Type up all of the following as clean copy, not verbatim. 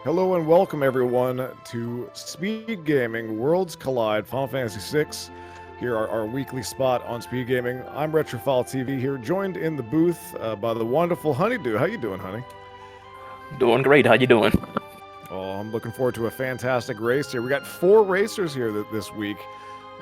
Hello and welcome everyone to Speed Gaming Worlds Collide Final Fantasy VI. Here are our weekly spot on Speed Gaming. I'm Retrophile TV here, joined in the booth by the wonderful Honeydew. How you doing, honey? Doing great. How you doing? Oh, I'm looking forward to a fantastic race here. We got 4 racers here this week,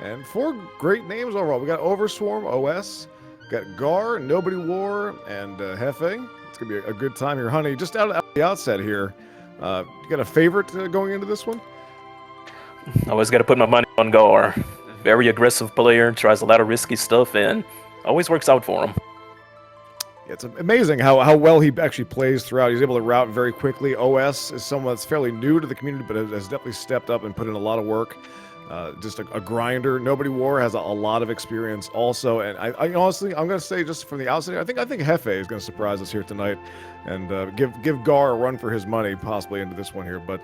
and 4 great names overall. We got Overswarm OS, we got Gar, Nobody War, and Hefe. It's gonna be a good time here, honey. Just out of the outset here. You got a favorite going into this one? Always got to put my money on Gar. Very aggressive player, tries a lot of risky stuff, and always works out for him. It's amazing how well he actually plays throughout. He's able to route very quickly. OS is someone that's fairly new to the community, but has definitely stepped up and put in a lot of work. Just a grinder. Nobody War has a lot of experience also, and I honestly, I'm going to say just from the outset, I think Hefe is going to surprise us here tonight, and give Gar a run for his money possibly into this one here. But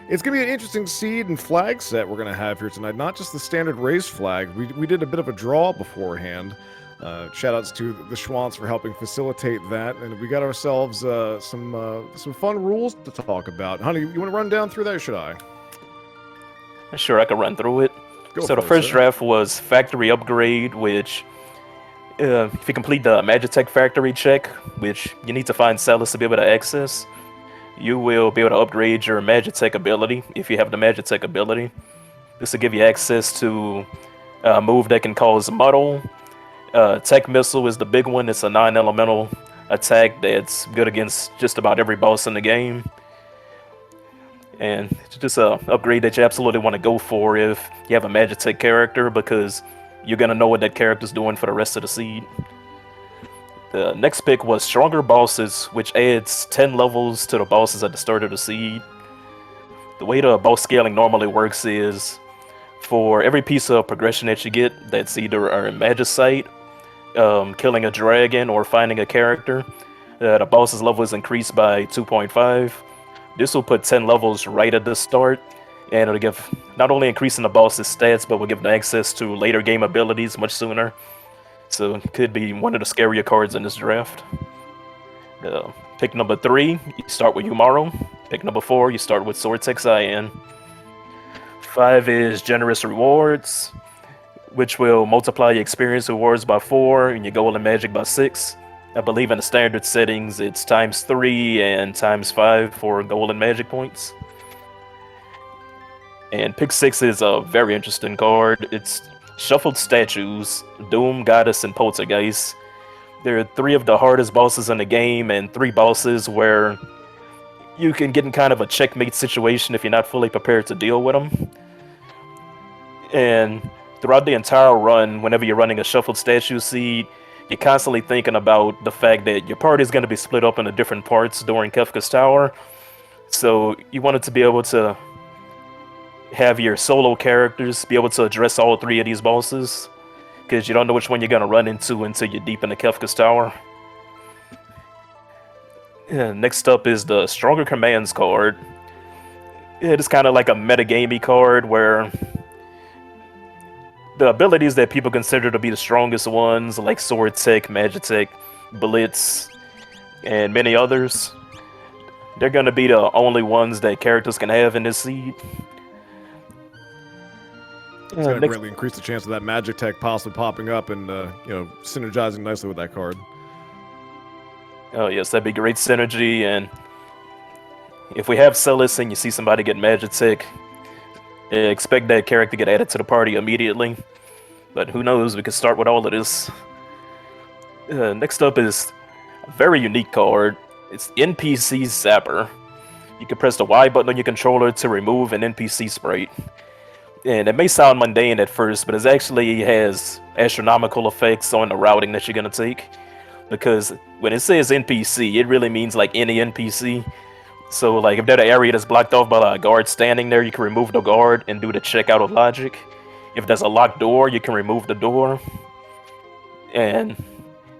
it's going to be an interesting seed and flag set we're going to have here tonight. Not just the standard race flag. We did a bit of a draw beforehand. Shout outs to the Schwants for helping facilitate that, and we got ourselves some fun rules to talk about. Honey, you want to run down through that, or should I? Sure, I can run through it. So the first draft was Factory Upgrade, which if you complete the Magitech Factory check, which you need to find sellers to be able to access, you will be able to upgrade your Magitech ability if you have the Magitech ability. This will give you access to a move that can cause muddle. Tech Missile is the big one. It's a non-elemental attack that's good against just about every boss in the game. And it's just an upgrade that you absolutely want to go for if you have a Magitech character, because you're going to know what that character's doing for the rest of the seed. The next pick was Stronger Bosses, which adds 10 levels to the bosses at the start of the seed. The way the boss scaling normally works is, for every piece of progression that you get, that's either a Magicite, killing a dragon, or finding a character, the boss's level is increased by 2.5. This will put 10 levels right at the start, and it'll give not only increasing the boss's stats, but will give them access to later game abilities much sooner. So it could be one of the scarier cards in this draft. Pick number 3, you start with Umaro. Pick number 4, you start with Swordtech Cyan. 5 is Generous Rewards, which will multiply your experience rewards by 4 and your gold and magic by 6. I believe in the standard settings, it's ×3 and ×5 for gold and magic points. And pick 6 is a very interesting card. It's Shuffled Statues, Doom, Goddess, and Poltergeist. There are 3 of the hardest bosses in the game, and 3 bosses where you can get in kind of a checkmate situation if you're not fully prepared to deal with them. And throughout the entire run, whenever you're running a Shuffled Statue seed, you're constantly thinking about the fact that your party is going to be split up into different parts during Kefka's Tower. So you wanted to be able to have your solo characters be able to address all 3 of these bosses, because you don't know which one you're going to run into until you're deep into Kefka's Tower. Next up is the Stronger Commands card. It's kind of like a metagamey card where the abilities that people consider to be the strongest ones, like Swordtech, Magitech, Blitz, and many others, they're going to be the only ones that characters can have in this seed. It's going to greatly increase the chance of that Magitech possibly popping up and synergizing nicely with that card. Oh yes, that'd be great synergy. And if we have Celis and you see somebody get Magitech, expect that character to get added to the party immediately. But who knows, we could start with all of this. Next up is a very unique card. It's NPC Zapper. You can press the Y button on your controller to remove an NPC sprite. And it may sound mundane at first, but it actually has astronomical effects on the routing that you're going to take. Because when it says NPC, it really means like any NPC. So like if there's an area that's blocked off by a guard standing there, you can remove the guard and do the check out of logic. If there's a locked door, you can remove the door. And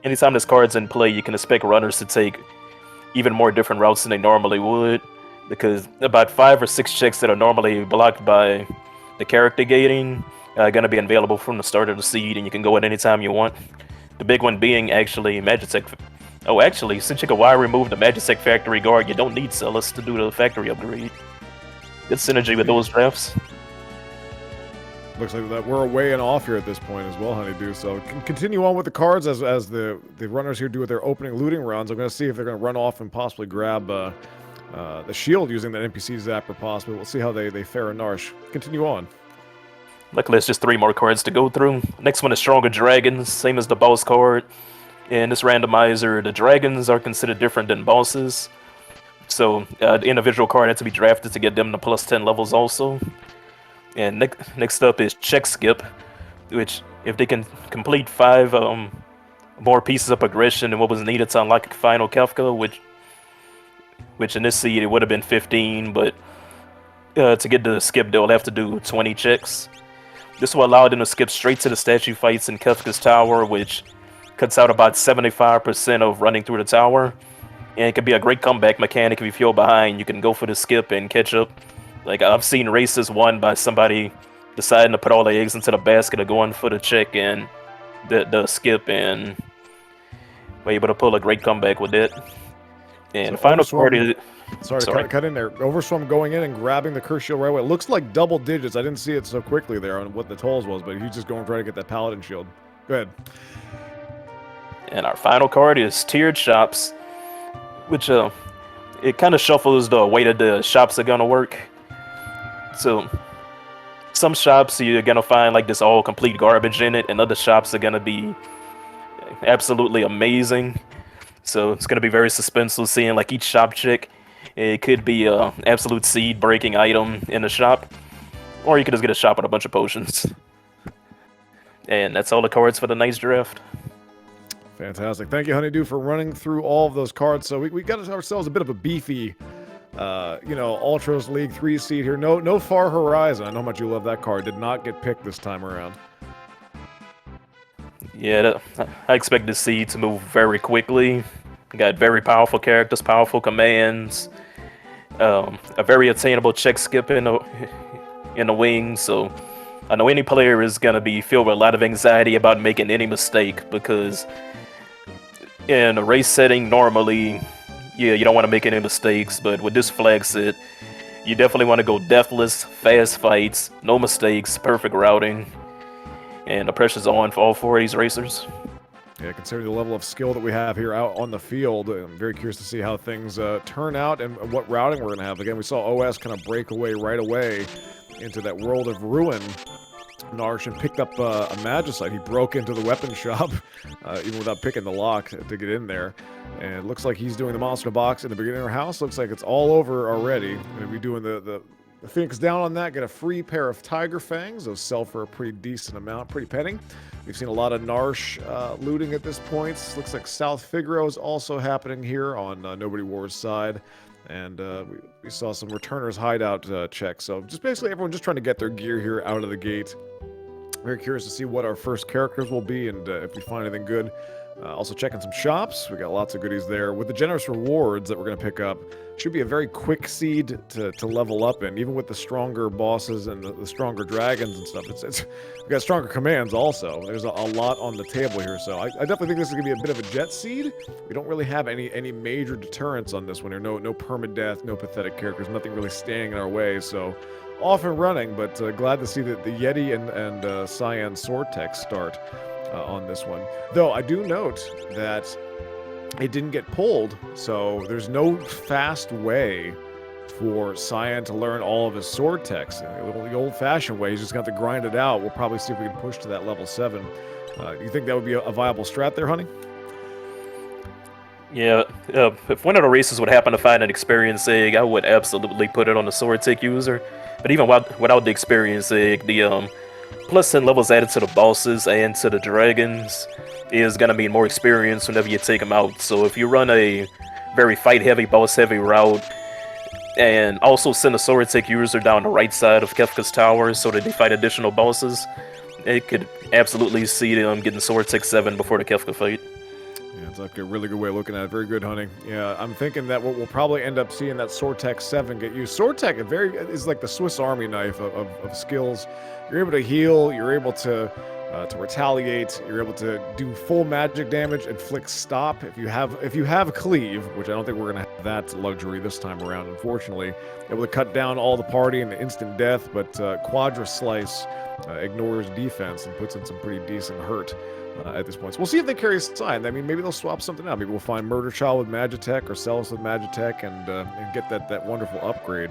anytime this card's in play, you can expect runners to take even more different routes than they normally would. Because about 5 or 6 checks that are normally blocked by the character gating are going to be available from the start of the seed, and you can go at any time you want. The big one being actually Magitech Oh, actually, since you can wire remove the Magitech factory guard, you don't need Celis to do the factory upgrade. Good synergy with those drafts. Looks like that we're away and off here at this point as well, Honeydew. So continue on with the cards as the runners here do their opening looting rounds. I'm going to see if they're going to run off and possibly grab the shield using that NPC zapper possibly. We'll see how they fare in Narsh. Continue on. Luckily, it's just 3 more cards to go through. Next one is Stronger Dragons, same as the boss card. In this randomizer, the dragons are considered different than bosses. So the individual card has to be drafted to get them to plus 10 levels also. And next up is Check Skip, which if they can complete 5 more pieces of progression than what was needed to unlock Final Kefka, which in this seed it would have been 15, but to get the skip they'll have to do 20 checks. This will allow them to skip straight to the statue fights in Kefka's tower, which cuts out about 75% of running through the tower. And it can be a great comeback mechanic if you feel behind. You can go for the skip and catch up. Like, I've seen races won by somebody deciding to put all the eggs into the basket or going for the check and the skip, and were able to pull a great comeback with it. And So final Overswarm- card is... Sorry, Sorry. cut in there. Overswarm going in and grabbing the curse shield right away. It looks like double digits. I didn't see it so quickly there on what the tolls was, but he's just going trying to get that paladin shield. Go ahead. And our final card is Tiered Shops, which it kind of shuffles the way that the shops are gonna work. So some shops you're gonna find like this all complete garbage in it, and other shops are gonna be absolutely amazing. So it's gonna be very suspenseful seeing like each shop check. It could be a absolute seed breaking item in the shop, or you could just get a shop with a bunch of potions. And that's all the cards for the night's draft. Fantastic. Thank you, Honeydew, for running through all of those cards. So we got ourselves a bit of a beefy, Ultras League 3 seed here. No Far Horizon. I know how much you love that card. Did not get picked this time around. Yeah, I expect this seed to move very quickly. Got very powerful characters, powerful commands, a very attainable check skip in the wing. So I know any player is gonna be filled with a lot of anxiety about making any mistake, because in a race setting normally, yeah, you don't want to make any mistakes. But with this flag set, you definitely want to go deathless, fast fights, no mistakes, perfect routing, and the pressure's on for all 4 of these racers. Yeah, considering the level of skill that we have here out on the field, I'm very curious to see how things turn out and what routing we're going to have. Again, we saw OS kind of break away right away into that world of ruin. Narshan picked up a Magicite. He broke into the weapon shop, even without picking the lock to get in there. And it looks like he's doing the monster box in the beginner house. Looks like it's all over already. Going to be doing the Phoenix down on that. Get a free pair of Tiger Fangs. Those sell for a pretty decent amount, pretty penny. We've seen a lot of Narsh looting at this point. Looks like South Figaro is also happening here on Nobody War's side. And we saw some returners hideout checks. So just basically everyone just trying to get their gear here out of the gate. Very curious to see what our first characters will be and if we find anything good. Also checking some shops. We got lots of goodies there. With the generous rewards that we're going to pick up, should be a very quick seed to level up in. Even with the stronger bosses and the stronger dragons and stuff, we've got stronger commands also. There's a lot on the table here, so I definitely think this is going to be a bit of a jet seed. We don't really have any major deterrents on this one here. No permadeath, no pathetic characters, nothing really standing in our way, so off and running, but glad to see that the Yeti and Cyan Sword Tech start on this one. Though I do note that it didn't get pulled, so there's no fast way for Cyan to learn all of his sword techs. The old-fashioned way, he's just got to grind it out. We'll probably see if we can push to that level 7. You think that would be a viable strat there, Honey? Yeah, if one of the races would happen to find an experience egg, I would absolutely put it on the sword tech user. But even without the experience egg, the plus 10 levels added to the bosses and to the dragons is going to mean more experience whenever you take them out. So if you run a very fight-heavy, boss-heavy route, and also send a sword tech user down the right side of Kefka's tower so that they fight additional bosses, it could absolutely see them getting sword tech 7 before the Kefka fight. Yeah, it's like a really good way of looking at it. Very good, Honey. Yeah, I'm thinking that we'll probably end up seeing that Sword Tech 7 get used. Sword Tech is like the Swiss Army knife of skills. You're able to heal. You're able to to retaliate. You're able to do full magic damage, inflict stop. If you have cleave, which I don't think we're gonna have that luxury this time around, unfortunately, able to cut down all the party and instant death. But Quadra Slice ignores defense and puts in some pretty decent hurt at this point. So we'll see if they carry a sign. I mean, maybe they'll swap something out. Maybe we'll find Murder Child with Magitech or Celis with Magitech and get that wonderful upgrade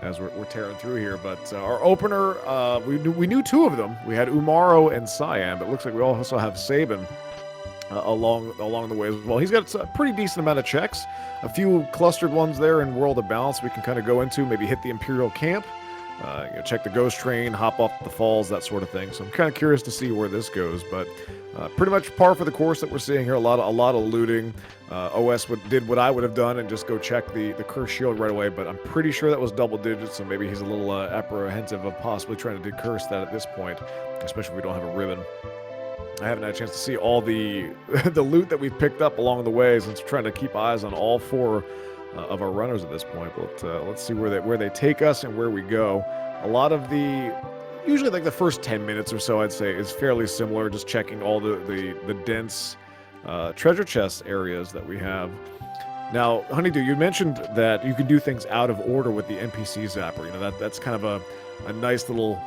as we're tearing through here. But our opener, we knew two of them. We had Umaro and Cyan, but it looks like we also have Sabin along the way as well. He's got a pretty decent amount of checks. A few clustered ones there in World of Balance we can kind of go into, maybe hit the Imperial Camp, check the Ghost Train, hop off the falls, that sort of thing. So I'm kind of curious to see where this goes, but pretty much par for the course that we're seeing here. A lot of looting. OS did what I would have done and just go check the curse shield right away, but I'm pretty sure that was double digits, so maybe he's a little apprehensive of possibly trying to decurse that at this point, especially if we don't have a ribbon. I haven't had a chance to see all the the loot that we've picked up along the way, since we're trying to keep eyes on all four of our runners at this point. But let's see where they take us and where we go. A lot of usually like the first 10 minutes or so, I'd say, is fairly similar, just checking all the dense treasure chest areas that we have. Now, Honeydew, you mentioned that you can do things out of order with the NPC zapper. You know, that's kind of a nice little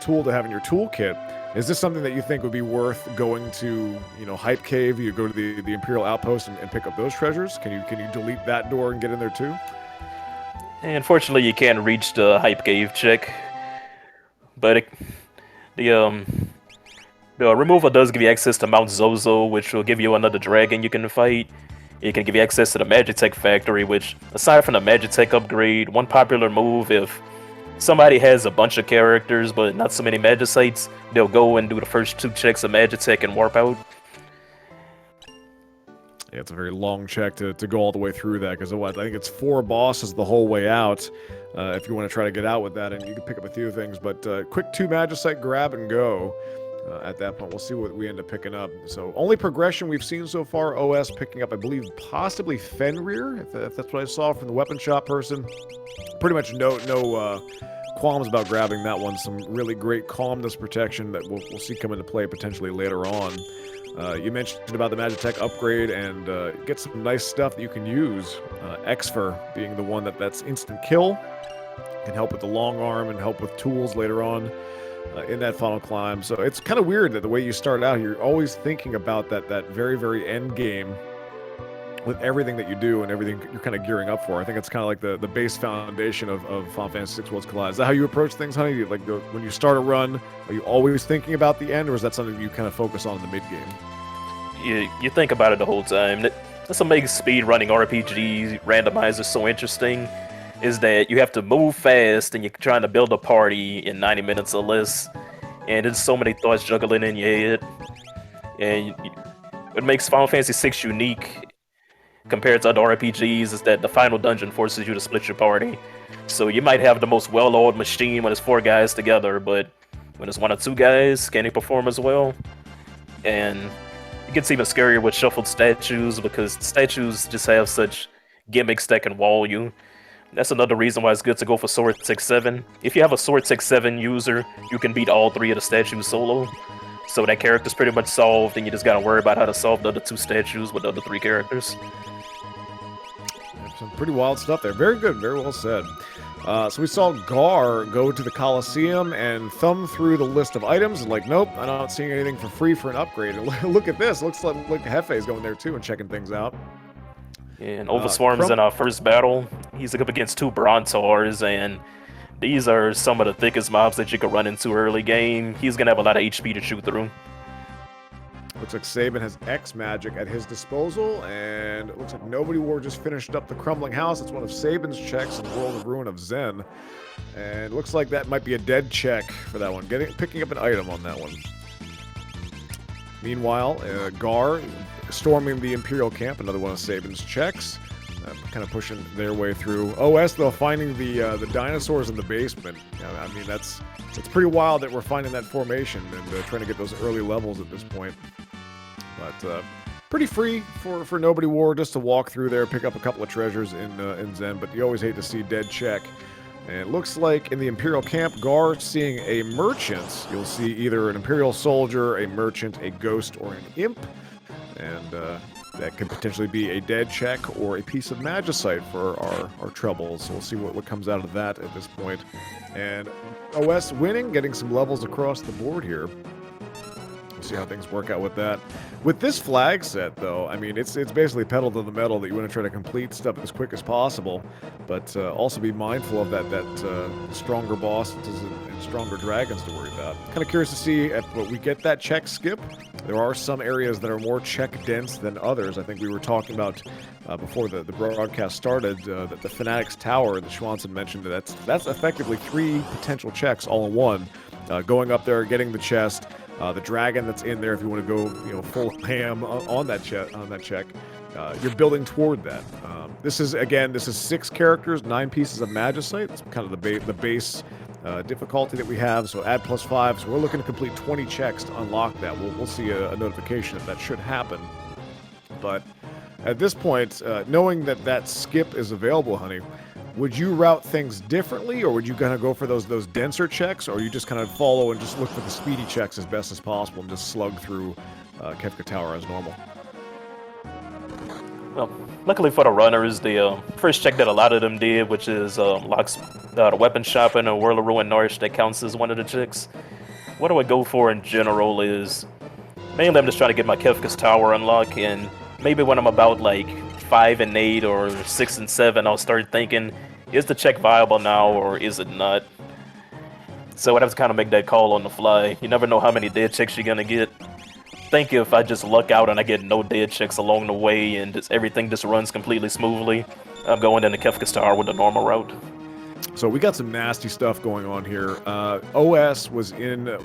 tool to have in your toolkit. Is this something that you think would be worth going to, Hype Cave? You go to the Imperial Outpost and pick up those treasures? Can you delete that door and get in there too? Unfortunately, you can't reach the Hype Cave check, but the removal does give you access to Mount Zozo, which will give you another dragon you can fight. It can give you access to the Magitech Factory, which, aside from the Magitech upgrade, one popular move if somebody has a bunch of characters but not so many Magicites, they'll go and do the first 2 checks of Magitech and warp out. Yeah, it's a very long check to go all the way through that, because I think it's 4 bosses the whole way out if you want to try to get out with that, and you can pick up a few things, but quick 2 Magicite grab and go. At that point, we'll see what we end up picking up. So only progression we've seen so far, OS picking up, I believe, possibly Fenrir, if that's what I saw from the weapon shop person. Pretty much no qualms about grabbing that one. Some really great calmness protection that we'll see come into play potentially later on. You mentioned about the Magitech upgrade, and get some nice stuff that you can use. Exfer being the one that's instant kill, can help with the long arm and help with tools later on in that final climb. So it's kind of weird that the way you start out, you're always thinking about that very, very end game with everything that you do and everything you're kind of gearing up for. I think it's kind of like the base foundation of Final Fantasy VI Worlds Collide. Is that how you approach things, Honey? Like when you start a run, are you always thinking about the end, or is that something you kind of focus on in the mid game? You think about it the whole time. That's what makes speedrunning RPGs, randomizers so interesting, is that you have to move fast and you're trying to build a party in 90 minutes or less, and there's so many thoughts juggling in your head. And what makes Final Fantasy VI unique compared to other RPGs is that the final dungeon forces you to split your party. So you might have the most well-oiled machine when it's 4 guys together, but when it's 1 or 2 guys, can they perform as well? And it gets even scarier with shuffled statues, because statues just have such gimmicks that can wall you. That's another reason why it's good to go for Sword 6-7. If you have a Sword 6-7 user, you can beat all 3 of the statues solo. So that character's pretty much solved, and you just gotta worry about how to solve the other 2 statues with the other 3 characters. Some pretty wild stuff there. Very good, very well said. So we saw Gar go to the Coliseum and thumb through the list of items and nope, I'm not seeing anything for free for an upgrade. And look at this. Looks like Hefe's going there too and checking things out. And Overswarm's in our first battle. He's up against 2 Brontaurs, and these are some of the thickest mobs that you could run into early game. He's going to have a lot of HP to shoot through. Looks like Sabin has X magic at his disposal, and it looks like Nobody War just finished up the Crumbling House. It's one of Sabin's checks in World of Ruin of Zen. And it looks like that might be a dead check for that one. Picking up an item on that one. Meanwhile, Gar storming the Imperial Camp, another one of Sabin's checks. Kind of pushing their way through. OS, though, finding the dinosaurs in the basement. I mean, it's pretty wild that we're finding that formation and trying to get those early levels at this point. But pretty free for Nobody War just to walk through there, pick up a couple of treasures in Zen, but you always hate to see dead check And it looks like in the Imperial camp, Gar seeing a merchant. You'll see either an Imperial soldier, a merchant, a ghost, or an imp. And that could potentially be a dead check or a piece of magicite for our troubles. So we'll see what comes out of that at this point. And OS winning, getting some levels across the board here. We'll see how things work out with that. With this flag set, though, I mean, it's basically pedal to the metal that you want to try to complete stuff as quick as possible, but also be mindful of that stronger bosses and stronger dragons to worry about. Kind of curious to see if we get that check skip. There are some areas that are more check dense than others. I think we were talking about before the broadcast started that the Fanatics Tower that Schwanson mentioned, that's effectively 3 potential checks all in one. Going up there, getting the chest. The dragon that's in there, if you want to go, full ham on that check, you're building toward that. This is 6 characters, 9 pieces of magicite. It's kind of the base difficulty that we have. So add +5. So we're looking to complete 20 checks to unlock that. We'll see a notification if that should happen. But at this point, knowing that skip is available, honey, would you route things differently, or would you kind of go for those denser checks, or you just kind of follow and just look for the speedy checks as best as possible and just slug through Kefka Tower as normal? Well, luckily for the runners, the first check that a lot of them did, which is locks the weapon shop in a World of Ruin Norwich, that counts as one of the checks. What I go for in general is mainly I'm just trying to get my Kefka's Tower unlocked, and maybe when I'm about like 5 and 8 or 6 and 7, I'll start thinking, is the check viable now or is it not? So I'd have to kind of make that call on the fly. You never know how many dead checks you're gonna get. Think if I just luck out and I get no dead checks along the way and everything just runs completely smoothly, I'm going into Kefka's Tower with the normal route. So we got some nasty stuff going on here. OS was in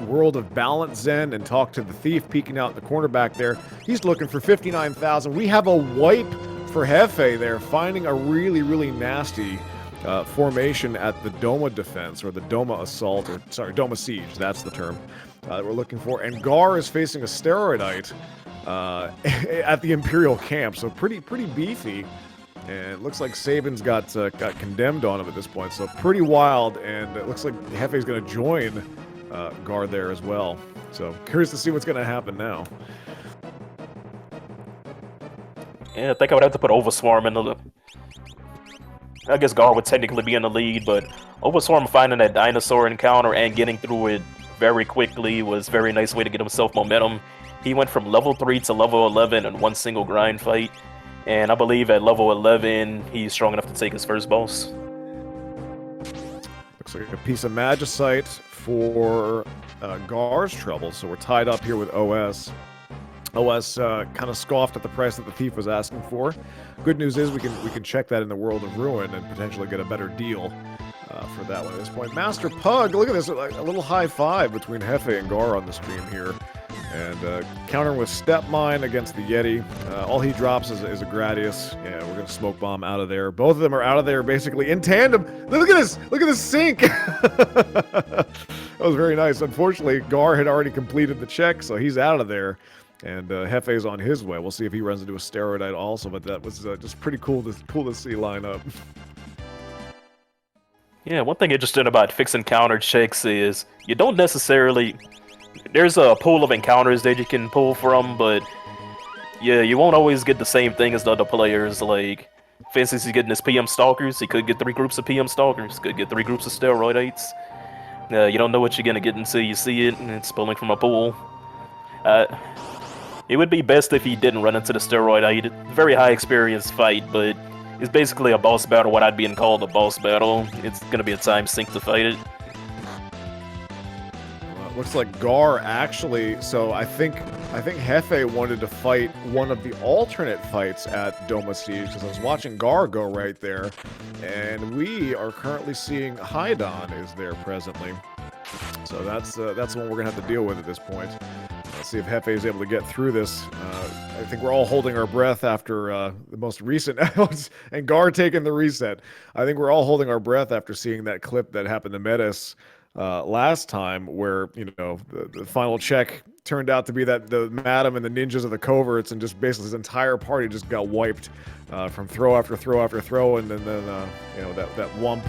World of Balance Zen and talked to the thief peeking out in the corner back there. He's looking for 59,000. We have a wipe for Hefe there, finding a really, really nasty formation at the Doma defense, or the Doma assault, or sorry, Doma siege, that's the term that we're looking for. And Gar is facing a steroidite at the Imperial camp, so pretty beefy. And it looks like Saban's got condemned on him at this point, so pretty wild. And it looks like Hefe's going to join Gar there as well. So curious to see what's going to happen now. Yeah, I think I would have to put Overswarm in the... I guess Gar would technically be in the lead, but Overswarm finding that dinosaur encounter and getting through it very quickly was a very nice way to get himself momentum. He went from level 3 to level 11 in one single grind fight. And I believe at level 11, he's strong enough to take his first boss. Looks like a piece of magicite for Gar's trouble. So we're tied up here with OS. OS kind of scoffed at the price that the thief was asking for. Good news is we can check that in the World of Ruin and potentially get a better deal for that one at this point. Master Pug, look at this, a little high five between Hefe and Gar on the stream here. And countering with Step Mine against the Yeti. All he drops is a Gradius. Yeah, we're going to Smoke Bomb out of there. Both of them are out of there basically in tandem. Look at this! Look at this sync! That was very nice. Unfortunately, Gar had already completed the check, so he's out of there. And Hefe's on his way. We'll see if he runs into a steroidite also, but that was just pretty cool to see line up. Yeah, one thing interesting about fixing counter checks is you don't necessarily... There's a pool of encounters that you can pull from, but yeah, you won't always get the same thing as the other players. Like, for instance, he's getting his PM Stalkers. He could get 3 groups of PM Stalkers. Could get 3 groups of Steroidites. You don't know what you're going to get until you see it, and it's pulling from a pool. It would be best if he didn't run into the Steroidite. Very high experience fight, but it's basically a boss battle, what I'd be called a boss battle. It's going to be a time sink to fight it. Looks like Gar actually, so I think Hefe wanted to fight one of the alternate fights at Doma Siege, because I was watching Gar go right there, and we are currently seeing Haidon is there presently. So that's the one we're going to have to deal with at this point. Let's see if Hefe is able to get through this. I think we're all holding our breath after the most recent, and Gar taking the reset. I think we're all holding our breath after seeing that clip that happened to Metis last time, where the final check turned out to be that the Madam and the ninjas of the coverts, and just basically his entire party just got wiped from throw after throw after throw, and then that wump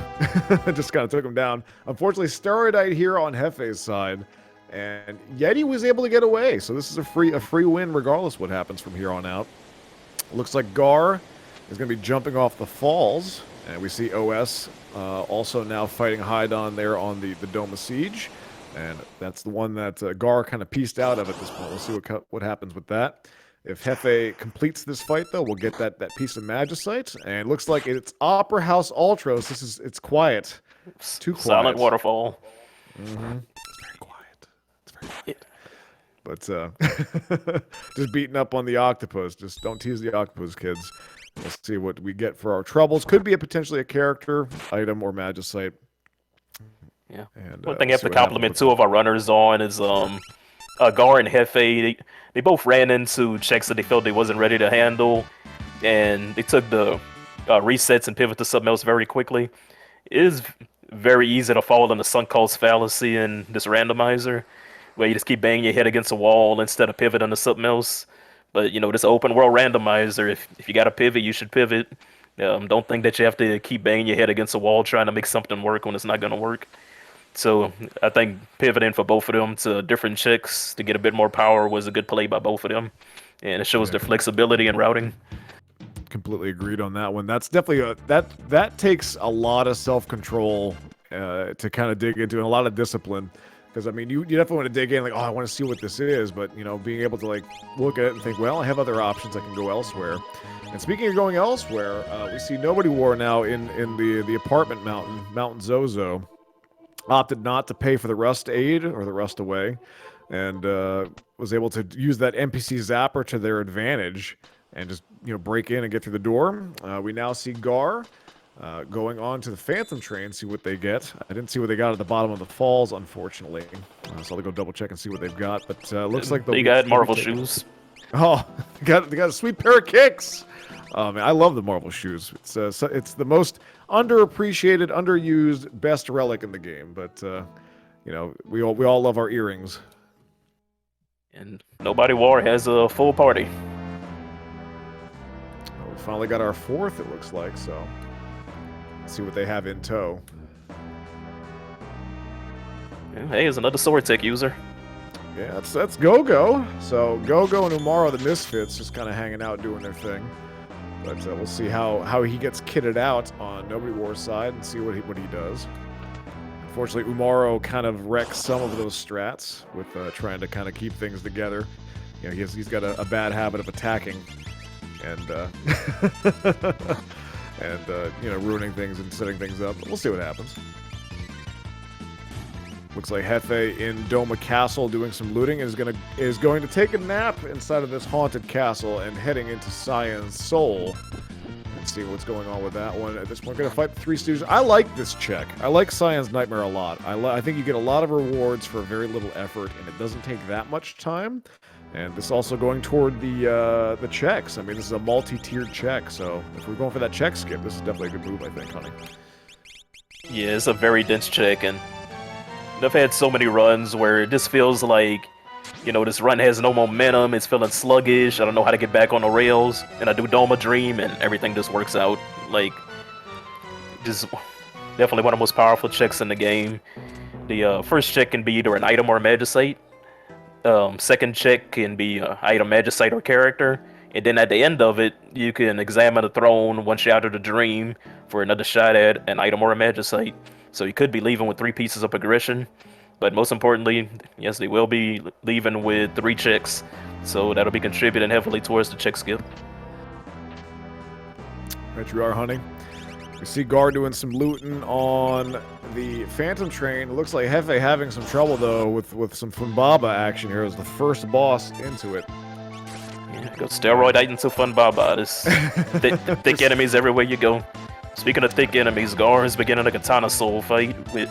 just kind of took him down. Unfortunately, Steroidite here on Hefe's side, and Yeti was able to get away. So this is a free win regardless what happens from here on out. Looks like Gar is going to be jumping off the falls, and we see OS also now fighting Hydon there on the Dome of Siege, and that's the one that Gar kind of pieced out of at this point. We'll see what happens with that. If Hefe completes this fight, though, we'll get that piece of Magicite, and it looks like it's Opera House Ultros. It's quiet. It's too quiet. Silent Waterfall. Mm-hmm. It's very quiet. It's very quiet. But just beating up on the octopus. Just don't tease the octopus, kids. Let's see what we get for our troubles. Could be potentially a character, item, or Magicite. Yeah. And, one thing I have to compliment two of our runners on is Gar and Hefe. They both ran into checks that they felt they wasn't ready to handle, and they took the resets and pivot to something else very quickly. It is very easy to fall in the sunk cost fallacy in this randomizer, where you just keep banging your head against a wall instead of pivoting to something else. But this open world randomizer, if you got to pivot, you should pivot. Don't think that you have to keep banging your head against a wall trying to make something work when it's not going to work. So I think pivoting for both of them to different checks to get a bit more power was a good play by both of them, and it shows their flexibility in routing. Completely agreed on that one. That's definitely that takes a lot of self-control to kind of dig into, and a lot of discipline. Because, I mean, you definitely want to dig in, like, oh, I want to see what this is. But, being able to, like, look at it and think, well, I have other options. I can go elsewhere. And speaking of going elsewhere, we see Nobody War now in the apartment Mountain Zozo. Opted not to pay for the Rust Aid or the Rust Away. And was able to use that NPC Zapper to their advantage. And just, break in and get through the door. We now see Gar going on to the Phantom Train, see what they get. I didn't see what they got at the bottom of the falls, unfortunately. So I'll go double check and see what they've got. But looks like they got Marvel shoes. Oh, they got a sweet pair of kicks. Man, I love the Marvel shoes. It's the most underappreciated, underused, best relic in the game. But we all love our earrings. And Nobody War has a full party. We finally got our fourth, it looks like. So. See what they have in tow. Yeah, hey, here's another sword tech user. Yeah, that's Go-Go. So Go-Go and Umaro, the Misfits, just kind of hanging out doing their thing. But we'll see how he gets kitted out on Nobody War's side and see what he does. Unfortunately, Umaro kind of wrecks some of those strats with trying to kind of keep things together. He's got a bad habit of attacking and ruining things and setting things up. But we'll see what happens. Looks like Hefe in Doma Castle doing some looting is going to take a nap inside of this haunted castle and heading into Cyan's Soul. Let's see what's going on with that one. At this point, we're going to fight the Three Stooges. I like this check. I like Cyan's Nightmare a lot. I think you get a lot of rewards for very little effort, and it doesn't take that much time. And this is also going toward the checks. I mean, this is a multi-tiered check, so if we're going for that check skip, this is definitely a good move, I think, honey. Yeah, it's a very dense check, and I've had so many runs where it just feels like, this run has no momentum, it's feeling sluggish, I don't know how to get back on the rails, and I do Doma Dream, and everything just works out. Like, just definitely one of the most powerful checks in the game. The first check can be either an item or a Magicite. Second check can be item, Magicite, or character. And then at the end of it, you can examine the throne once you're out of the dream for another shot at an item or a Magicite. So you could be leaving with 3 pieces of progression. But most importantly, yes, they will be leaving with 3 checks. So that'll be contributing heavily towards the check skip. Right you are, honey. We see Gar doing some looting on the Phantom Train. It looks like Hefe having some trouble, though, with some Funbaba action here as the first boss into it. Yeah, go steroid into Funbaba. There's thick enemies everywhere you go. Speaking of thick enemies, Gar is beginning a Katana Soul fight, which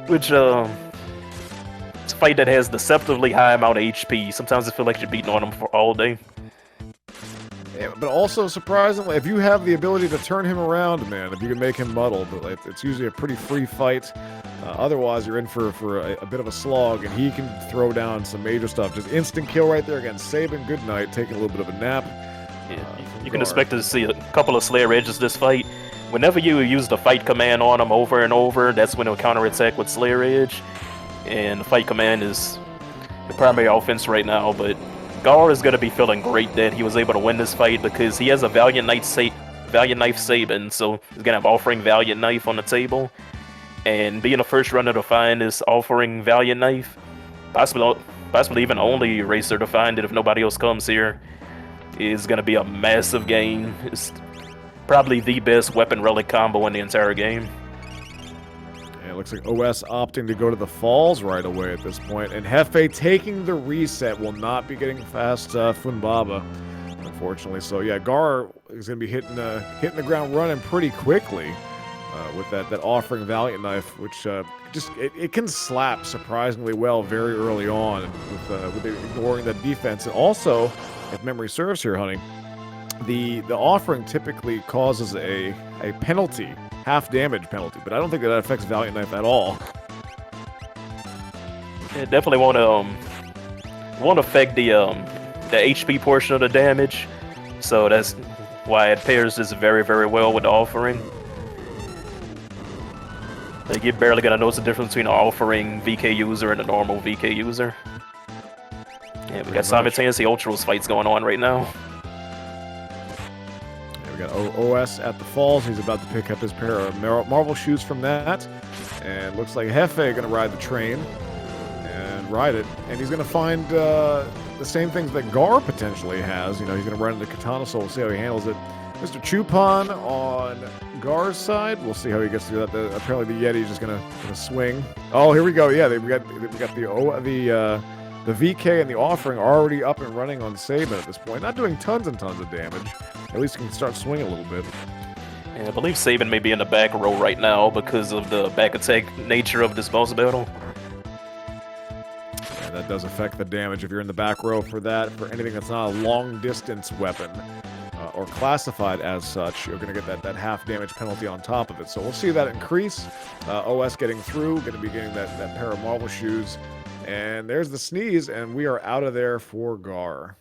it's a fight that has deceptively high amount of HP. Sometimes I feel like you're beating on him for all day. Yeah, but also, surprisingly, if you have the ability to turn him around, man, if you can make him muddle, but it's usually a pretty free fight. Otherwise, you're in for a bit of a slog, and he can throw down some major stuff. Just instant kill right there against Saban. Good night, taking a little bit of a nap. You can expect to see a couple of Slayer Edges this fight. Whenever you use the fight command on him over and over, that's when he'll counterattack with Slayer Edge. And the fight command is the primary offense right now, but Gar is going to be feeling great that he was able to win this fight because he has a Valiant Knife Saban, so he's going to have Offering Valiant Knife on the table. And being the first runner to find this Offering Valiant Knife, possibly even only racer to find it if nobody else comes here, is going to be a massive gain. It's probably the best weapon relic combo in the entire game. It looks like OS opting to go to the falls right away at this point, and Hefe taking the reset will not be getting past Funbaba, unfortunately. So yeah, Gar is going to be hitting the ground running pretty quickly with that Offering Valiant Knife, which it can slap surprisingly well very early on with ignoring the defense. And also, if memory serves here, honey, the Offering typically causes a penalty. Half damage penalty, but I don't think that affects Valiant Knife at all. It definitely won't affect the HP portion of the damage, so that's why it pairs this very, very well with the Offering. Like, you're barely gonna notice the difference between an Offering VK user and a normal VK user. Yeah, we got simultaneously Ultros fights going on right now. We got OS at the falls. He's about to pick up his pair of Marvel shoes from that. And looks like Hefe going to ride the train and ride it. And he's going to find the same things that Gar potentially has. You know, he's going to run into Katana Soul, see how he handles it. Mr. Chupan on Gar's side. We'll see how he gets through that. Apparently the Yeti's just going to swing. Oh, here we go. Yeah, we got the VK and the Offering already up and running on Saban at this point. Not doing tons and tons of damage. At least he can start swinging a little bit. Yeah, I believe Saban may be in the back row right now because of the back attack nature of this boss battle. Yeah, that does affect the damage if you're in the back row for that. For anything that's not a long distance weapon or classified as such, you're going to get that half damage penalty on top of it. So we'll see that increase. OS getting through, going to be getting that pair of Marvel shoes. And there's the sneeze, and we are out of there for Gar.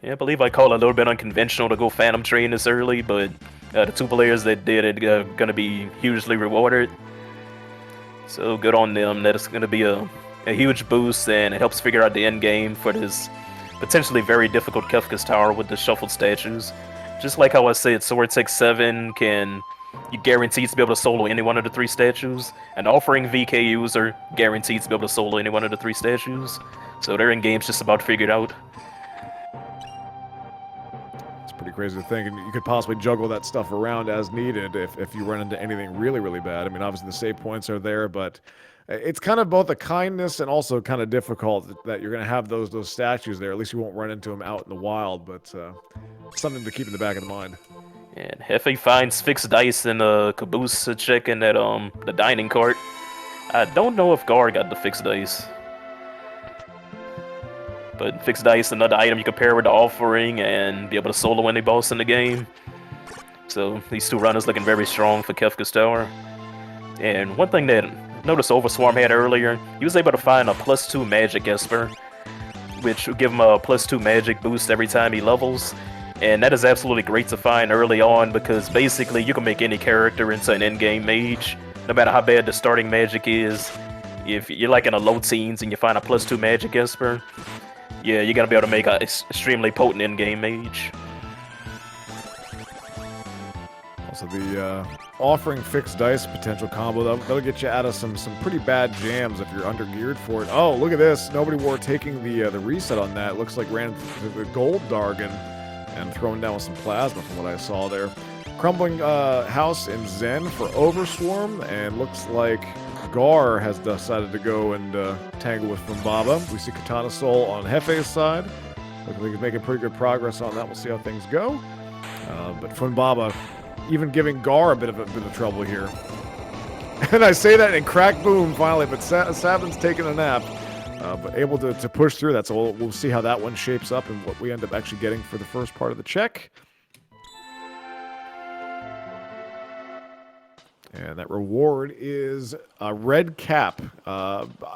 Yeah, I believe I call it a little bit unconventional to go Phantom Train this early, but the two players that did it are going to be hugely rewarded. So good on them. That is going to be a huge boost, and it helps figure out the end game for this potentially very difficult Kefka's Tower with the shuffled statues. Just like how I said, Sword Tech 7 you guaranteed to be able to solo any one of the three statues. An Offering VK user guaranteed to be able to solo any one of the three statues. So their end game's just about figured out. Pretty crazy to think, and you could possibly juggle that stuff around as needed if you run into anything really, really bad. I mean, obviously the save points are there, but it's kind of both a kindness and also kind of difficult that you're going to have those statues there. At least you won't run into them out in the wild, but something to keep in the back of the mind. And Hefe finds fixed dice in a caboose checking at the dining cart. I don't know if Gar got the fixed dice. But fixed dice, another item you can pair with the Offering and be able to solo any boss in the game. So these two runners looking very strong for Kefka's Tower. And one thing that I noticed Overswarm had earlier, he was able to find a +2 magic Esper, which will give him a +2 magic boost every time he levels. And that is absolutely great to find early on because basically you can make any character into an endgame mage, no matter how bad the starting magic is. If you're like in the low teens and you find a +2 magic Esper, yeah, you're going to be able to make an extremely potent in-game mage. Also, the Offering fixed dice potential combo, that'll get you out of some pretty bad jams if you're under-geared for it. Oh, look at this. Nobody wore taking the reset on that. Looks like ran the gold Dargon and thrown down with some plasma from what I saw there. Crumbling House in Zen for Overswarm, and looks like Gar has decided to go and tangle with Funbaba. We see Katana Soul on Hefe's side. Looks like he's making pretty good progress on that. We'll see how things go. But Funbaba even giving Gar a bit of trouble here. And I say that in crack boom finally, but Saban's taking a nap. but able to push through that. So we'll see how that one shapes up and what we end up actually getting for the first part of the check. And that reward is a red cap.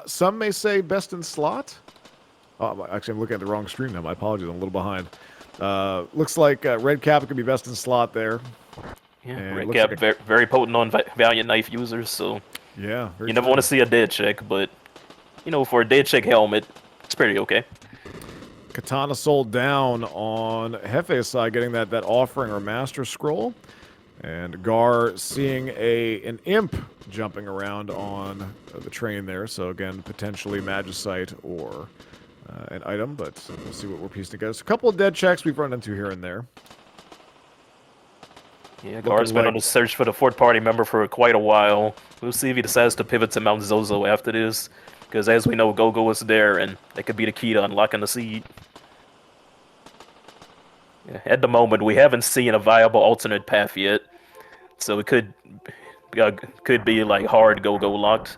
Some may say best in slot. Oh, actually, I'm looking at the wrong stream now. My apologies. I'm a little behind. Looks like red cap could be best in slot there. Yeah, red cap like very potent on Valiant Knife users, so yeah, you never want to see a dead check, but you know, for a dead check helmet, it's pretty okay. Katana sold down on Hefe's side, getting that offering or master scroll. And Gar seeing an imp jumping around on the train there. So again, potentially Magicite or an item, but we'll see what we're piecing together. So a couple of dead checks we've run into here and there. Yeah, Gar's been on the search for the fourth party member for quite a while. We'll see if he decides to pivot to Mount Zozo after this. Because as we know, Gogo is there, and that could be the key to unlocking the seed. Yeah, at the moment, we haven't seen a viable alternate path yet. So it could be like hard Gogo locked.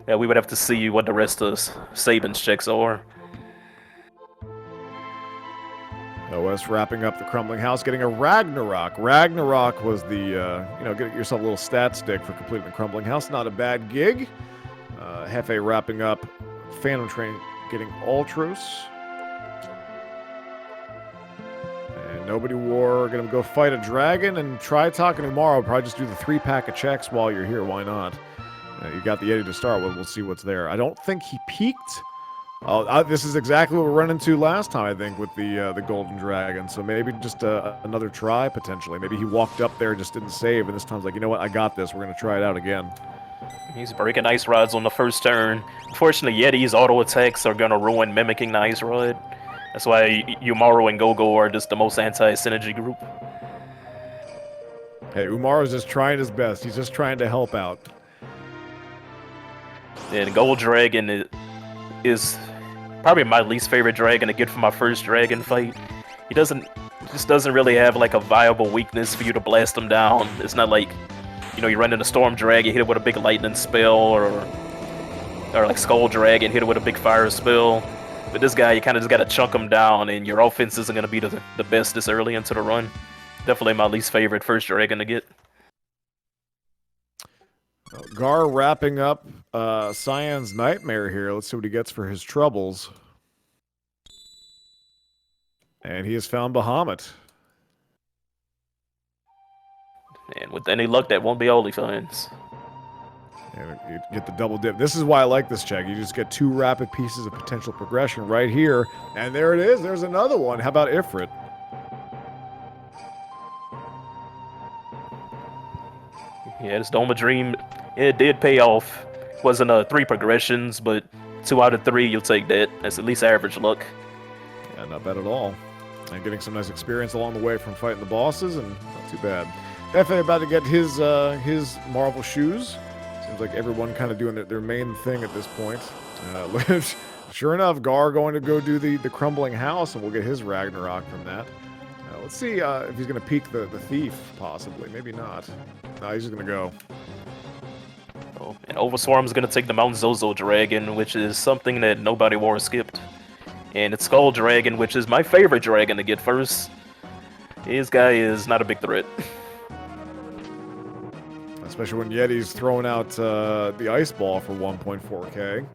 Yeah, we would have to see what the rest of Saban's checks are. OS wrapping up the Crumbling House, getting a Ragnarok. Ragnarok was the, get yourself a little stat stick for completing the Crumbling House. Not a bad gig. Hefe wrapping up Phantom Train, getting Ultros. And Nobody War, gonna go fight a dragon, and try talking tomorrow. Probably just do the 3-pack of checks while you're here. Why not? You got the Yeti to start with. We'll see what's there. I don't think he peaked. This is exactly what we run into last time, I think, with the Golden Dragon. So maybe just another try, potentially. Maybe he walked up there, just didn't save, and this time's like, you know what, I got this. We're going to try it out again. He's breaking Ice Rods on the first turn. Unfortunately, Yeti's auto attacks are going to ruin mimicking the Ice Rod. That's why Umaru and Gogo are just the most anti-synergy group. Hey, Umaru's just trying his best. He's just trying to help out. And Gold Dragon is probably my least favorite dragon to get for my first dragon fight. He just doesn't really have like a viable weakness for you to blast him down. It's not like, you run into Storm Dragon, hit it with a big lightning spell, or like Skull Dragon, hit it with a big fire spell. But this guy, you kind of just got to chunk him down, and your offense isn't going to be the best this early into the run. Definitely my least favorite first dragon to get. Gar wrapping up Cyan's Nightmare here. Let's see what he gets for his troubles. And he has found Bahamut. And with any luck, that won't be OnlyFans. And you get the double dip. This is why I like this check. You just get 2 rapid pieces of potential progression right here. And there it is. There's another one. How about Ifrit? Yeah, this Doma Dream, it did pay off. Wasn't 3 progressions, but 2 out of 3, you'll take that. That's at least average luck. Yeah, not bad at all. And getting some nice experience along the way from fighting the bosses, and not too bad. Efe about to get his Marvel shoes. Seems like everyone kind of doing their main thing at this point. Sure enough, Gar going to go do the Crumbling House, and we'll get his Ragnarok from that. Let's see if he's going to peek the Thief, possibly. Maybe not. No, he's just going to go. Oh, and Overswarm's going to take the Mount Zozo Dragon, which is something that Nobody War skipped. And it's Skull Dragon, which is my favorite dragon to get first. This guy is not a big threat. Especially when Yeti's throwing out the Ice Ball for 1.4k.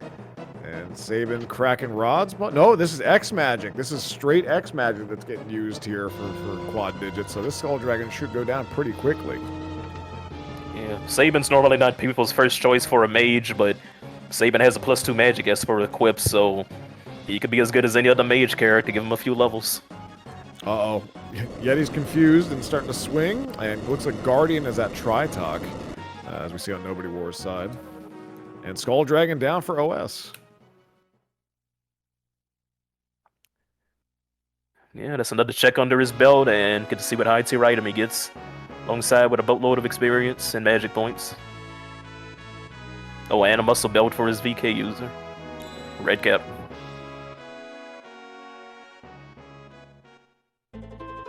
And Saban cracking rods. But no, this is X Magic. This is straight X Magic that's getting used here for quad digits. So this Skull Dragon should go down pretty quickly. Yeah, Saban's normally not people's first choice for a mage, but Saban has a +2 magic as for equips, so he could be as good as any other mage character. Give him a few levels. Uh-oh. Yeti's confused and starting to swing. And looks like Guardian is at Tri-Talk, as we see on Nobody War's side. And Skull Dragon down for OS. Yeah, that's another check under his belt, and get to see what high tier item he gets, alongside with a boatload of experience and magic points. Oh, and a muscle belt for his VK user. Red cap.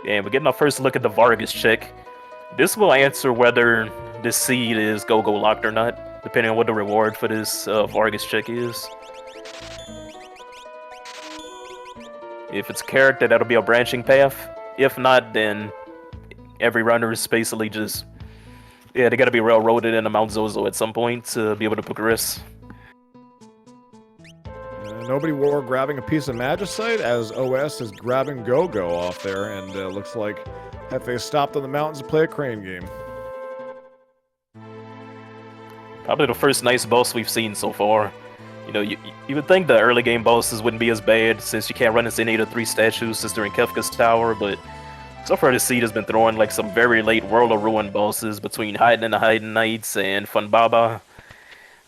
And we're getting our first look at the Vargas check. This will answer whether this seed is go-go locked or not, depending on what the reward for this Vargas check is. If it's a character, that'll be a branching path. If not, then every runner is basically just, yeah, they gotta be railroaded into Mount Zozo at some point to be able to progress. Nobody War grabbing a piece of Magicite as OS is grabbing Go-Go off there, and looks like Hefe stopped on the mountains to play a crane game. Probably the first nice boss we've seen so far. You know, you would think the early game bosses wouldn't be as bad since you can't run into any of the 3 statues since they're in Kefka's tower, but so far this seed has been throwing like some very late World of Ruin bosses between Hiding and the Hiding Knights and Funbaba,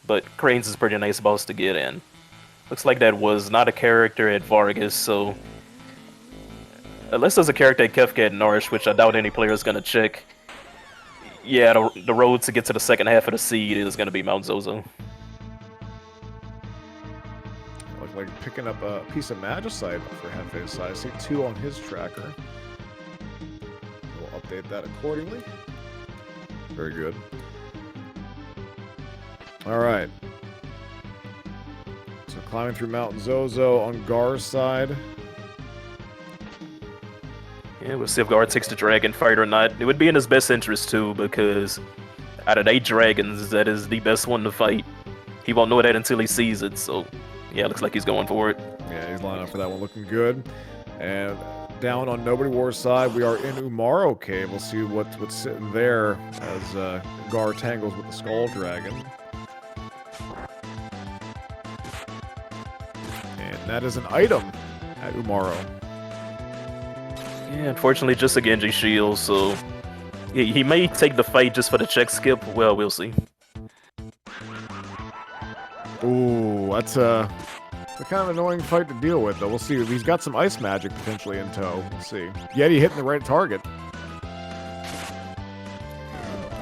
but Cranes is a pretty nice boss to get in. Looks like that was not a character at Vargas, so unless there's a character at Kefka at Norwich, which I doubt any player is going to check, yeah, the road to get to the second half of the seed is going to be Mount Zozo. Look like picking up a piece of Magicite for Hefe's side. I see 2 on his tracker. We'll update that accordingly. Very good. All right. So climbing through Mount Zozo on Gar's side. Yeah, we'll see if Gar takes the dragon fight or not. It would be in his best interest too, because out of 8 dragons, that is the best one to fight. He won't know that until he sees it, so yeah, looks like he's going for it. Yeah, he's lining up for that one, looking good. And down on Nobody War's side, we are in Umaro Cave. We'll see what's sitting there as Gar tangles with the Skull Dragon. And that is an item at Umaro. Yeah, unfortunately just a Genji shield, so he may take the fight just for the check skip. Well, we'll see. Ooh, that's a kind of annoying fight to deal with, though. We'll see. He's got some ice magic potentially in tow. We'll see. Yeti hitting the right target.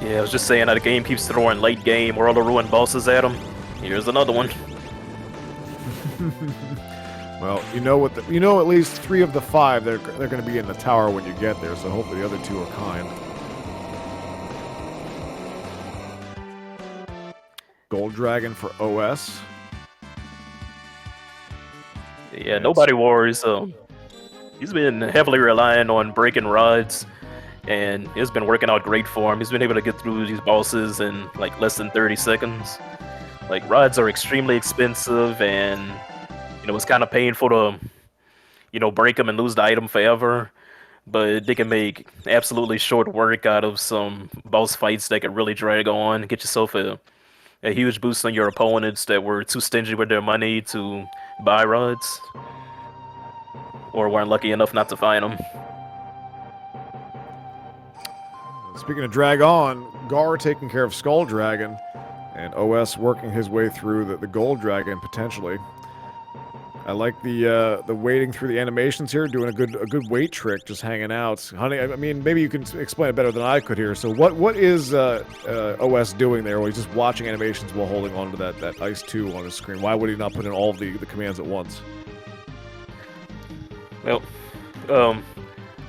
Yeah, I was just saying how the game keeps throwing late game World of Ruin bosses at him. Here's another one. Well, you know at least 3 of the 5 they're going to be in the tower when you get there, so hopefully the other 2 are kind. Gold Dragon for OS. Yeah, Nobody Wars. He's been heavily relying on breaking rods, and it's been working out great for him. He's been able to get through these bosses in like less than 30 seconds. Like, rods are extremely expensive, and you know, it's kind of painful to, you know, break them and lose the item forever. But they can make absolutely short work out of some boss fights that can really drag on. Get yourself a huge boost on your opponents that were too stingy with their money to buy rods, or weren't lucky enough not to find them. Speaking of drag on, Gar taking care of Skull Dragon, and OS working his way through the Gold Dragon potentially. I like the waiting through the animations here, doing a good wait trick, just hanging out. Honey, I mean, maybe you can explain it better than I could here. So what is OS doing there? Well, he's just watching animations while holding on to that Ice 2 on his screen. Why would he not put in all of the commands at once? Well,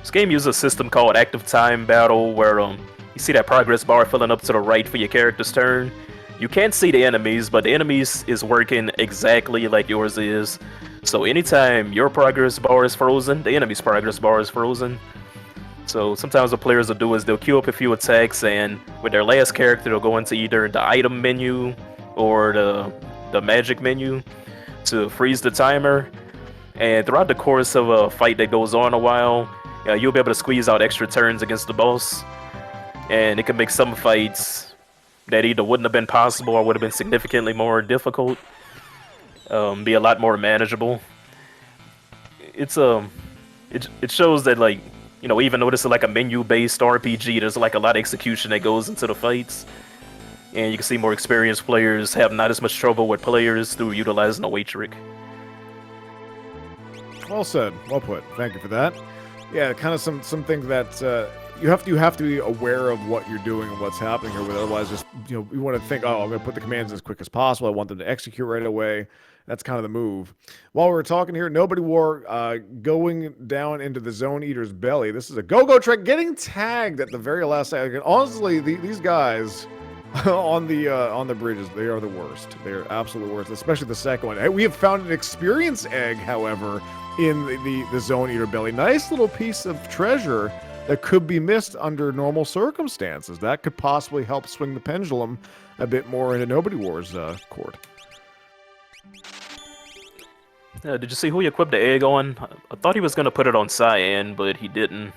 this game uses a system called Active Time Battle, where you see that progress bar filling up to the right for your character's turn. You can't see the enemies, but the enemies is working exactly like yours is. So anytime your progress bar is frozen, the enemy's progress bar is frozen. So sometimes what players will do is they'll queue up a few attacks, and with their last character, they'll go into either the item menu or the magic menu to freeze the timer. And throughout the course of a fight that goes on a while, you'll be able to squeeze out extra turns against the boss. And it can make some fights that either wouldn't have been possible or would have been significantly more difficult be a lot more manageable. It's it shows that, like, you know, even though this is like a menu-based RPG, there's like a lot of execution that goes into the fights, and you can see more experienced players have not as much trouble with players through utilizing a wait trick. Well said. Well put. Thank you for that. Yeah, kind of some things that you have to be aware of what you're doing and what's happening here. But otherwise, just, you know, you want to think, oh, I'm going to put the commands as quick as possible. I want them to execute right away. That's kind of the move. While we're talking here, Nobody War going down into the Zone Eater's belly. This is a go-go trick, getting tagged at the very last second. Honestly, these guys on the bridges, they are the worst. They are absolute worst, especially the second one. Hey, we have found an experience egg, however, in the Zone Eater belly. Nice little piece of treasure that could be missed under normal circumstances. That could possibly help swing the pendulum a bit more into Nobody Wars court. Did you see who he equipped the egg on? I thought he was going to put it on Cyan, but he didn't.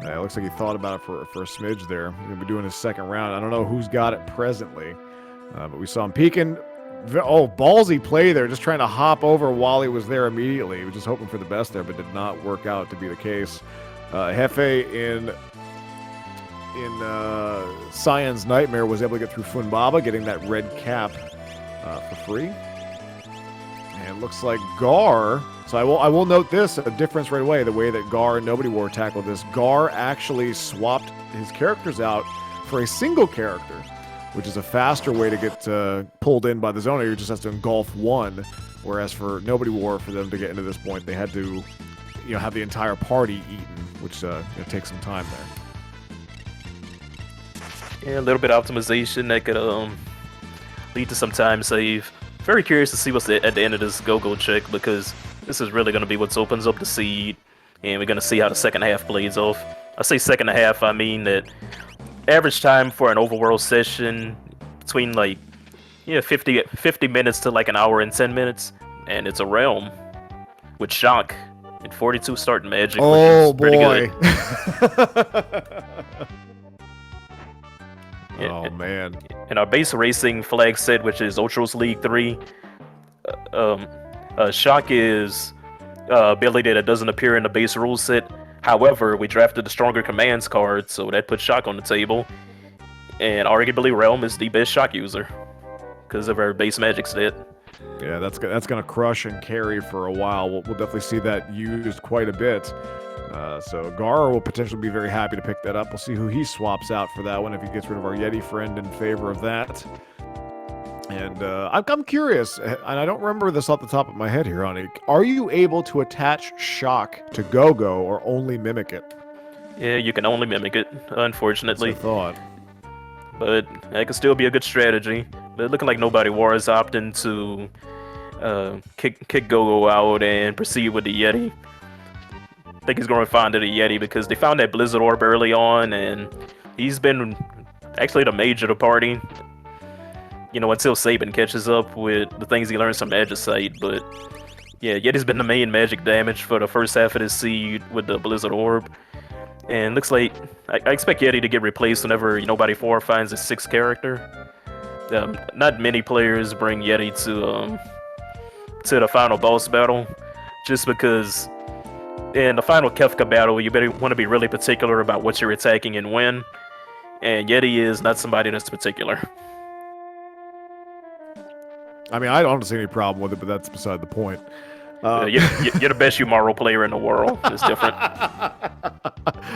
It looks like he thought about it for a smidge there. He's going to be doing his second round. I don't know who's got it presently, but we saw him peeking. Oh, ballsy play there, just trying to hop over while he was there immediately. He was just hoping for the best there, but did not work out to be the case. Hefe in Cyan's Nightmare was able to get through Funbaba, getting that red cap for free. And looks like Gar, so I will note this, a difference right away, the way that Gar and Nobody War tackled this. Gar actually swapped his characters out for a single character, which is a faster way to get pulled in by the zone. You just have to engulf one, whereas for Nobody War, for them to get into this point, they had to have the entire party eaten, which takes some time there. Yeah, a little bit of optimization that could lead to some time save. Very curious to see what's at the end of this go-go check, because this is really going to be what opens up the seed, and we're going to see how the second half plays off. I say second half, I mean that average time for an overworld session between 50 minutes to like an hour and 10 minutes, and it's a realm with shock and 42 starting magic, oh, which is pretty boy. good. Oh, man. And our base racing flag set, which is Ultros League 3, shock is ability that doesn't appear in the base rule set. However, we drafted the stronger commands card, so that puts shock on the table. And arguably, Realm is the best shock user because of our base magic set. Yeah, that's gonna crush and carry for a while. We'll definitely see that used quite a bit. So Gar will potentially be very happy to pick that up. We'll see who he swaps out for that one, if he gets rid of our Yeti friend in favor of that. And I'm curious, and I don't remember this off the top of my head here, Ani. Are you able to attach shock to Go-Go or only mimic it? Yeah, you can only mimic it, unfortunately. That's what I thought. But that could still be a good strategy. But looking like Nobody War is opting to kick Go-Go out and proceed with the Yeti. I think he's going to find the Yeti because they found that Blizzard Orb early on, and he's been actually the mage of the party. Until Saban catches up with the things he learns from Magicite. But yeah, Yeti's been the main magic damage for the first half of this seed with the Blizzard Orb. And looks like I expect Yeti to get replaced whenever Nobody 4 finds his 6th character. Not many players bring Yeti to the final boss battle, just because in the final Kefka battle, you better want to be really particular about what you're attacking and when. And Yeti is not somebody that's particular. I mean, I don't see any problem with it, but that's beside the point. You're the best Umaro player in the world. It's different.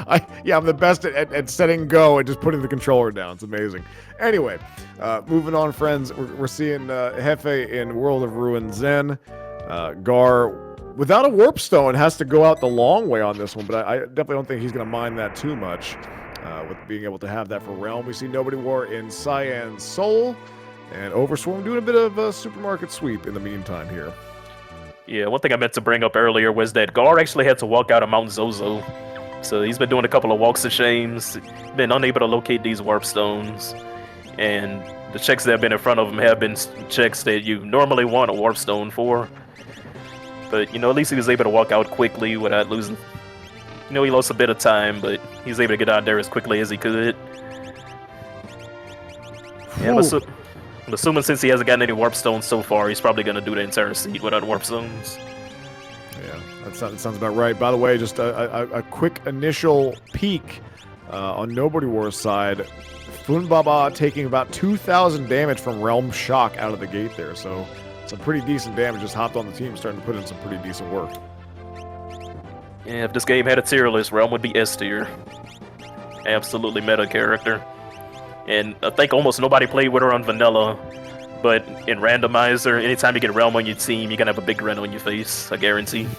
I'm the best at setting go and just putting the controller down. It's amazing. Anyway, moving on, friends. We're seeing Hefe in World of Ruin Zen. Gar, without a Warp Stone, has to go out the long way on this one, but I definitely don't think he's going to mind that too much with being able to have that for Realm. We see Nobody War in Cyan's Soul, and Overswarm doing a bit of a supermarket sweep in the meantime here. Yeah, one thing I meant to bring up earlier was that Gar actually had to walk out of Mount Zozo. So he's been doing a couple of walks of shames, been unable to locate these Warp Stones. And the checks that have been in front of him have been checks that you normally want a Warp Stone for. But, at least he was able to walk out quickly without losing. He lost a bit of time, but he was able to get out there as quickly as he could. Yeah, I'm assuming since he hasn't gotten any Warp Stones so far, he's probably going to do the entire seed without Warp Stones. Yeah, that sounds about right. By the way, just a quick initial peek on Nobody War's side. Funbaba taking about 2,000 damage from Realm Shock out of the gate there, so some pretty decent damage. Just hopped on the team, starting to put in some pretty decent work. Yeah, if this game had a tier list, Realm would be S tier. Absolutely meta character. And I think almost nobody played with her on vanilla, but in Randomizer, anytime you get Realm on your team, you're gonna have a big grin on your face, I guarantee.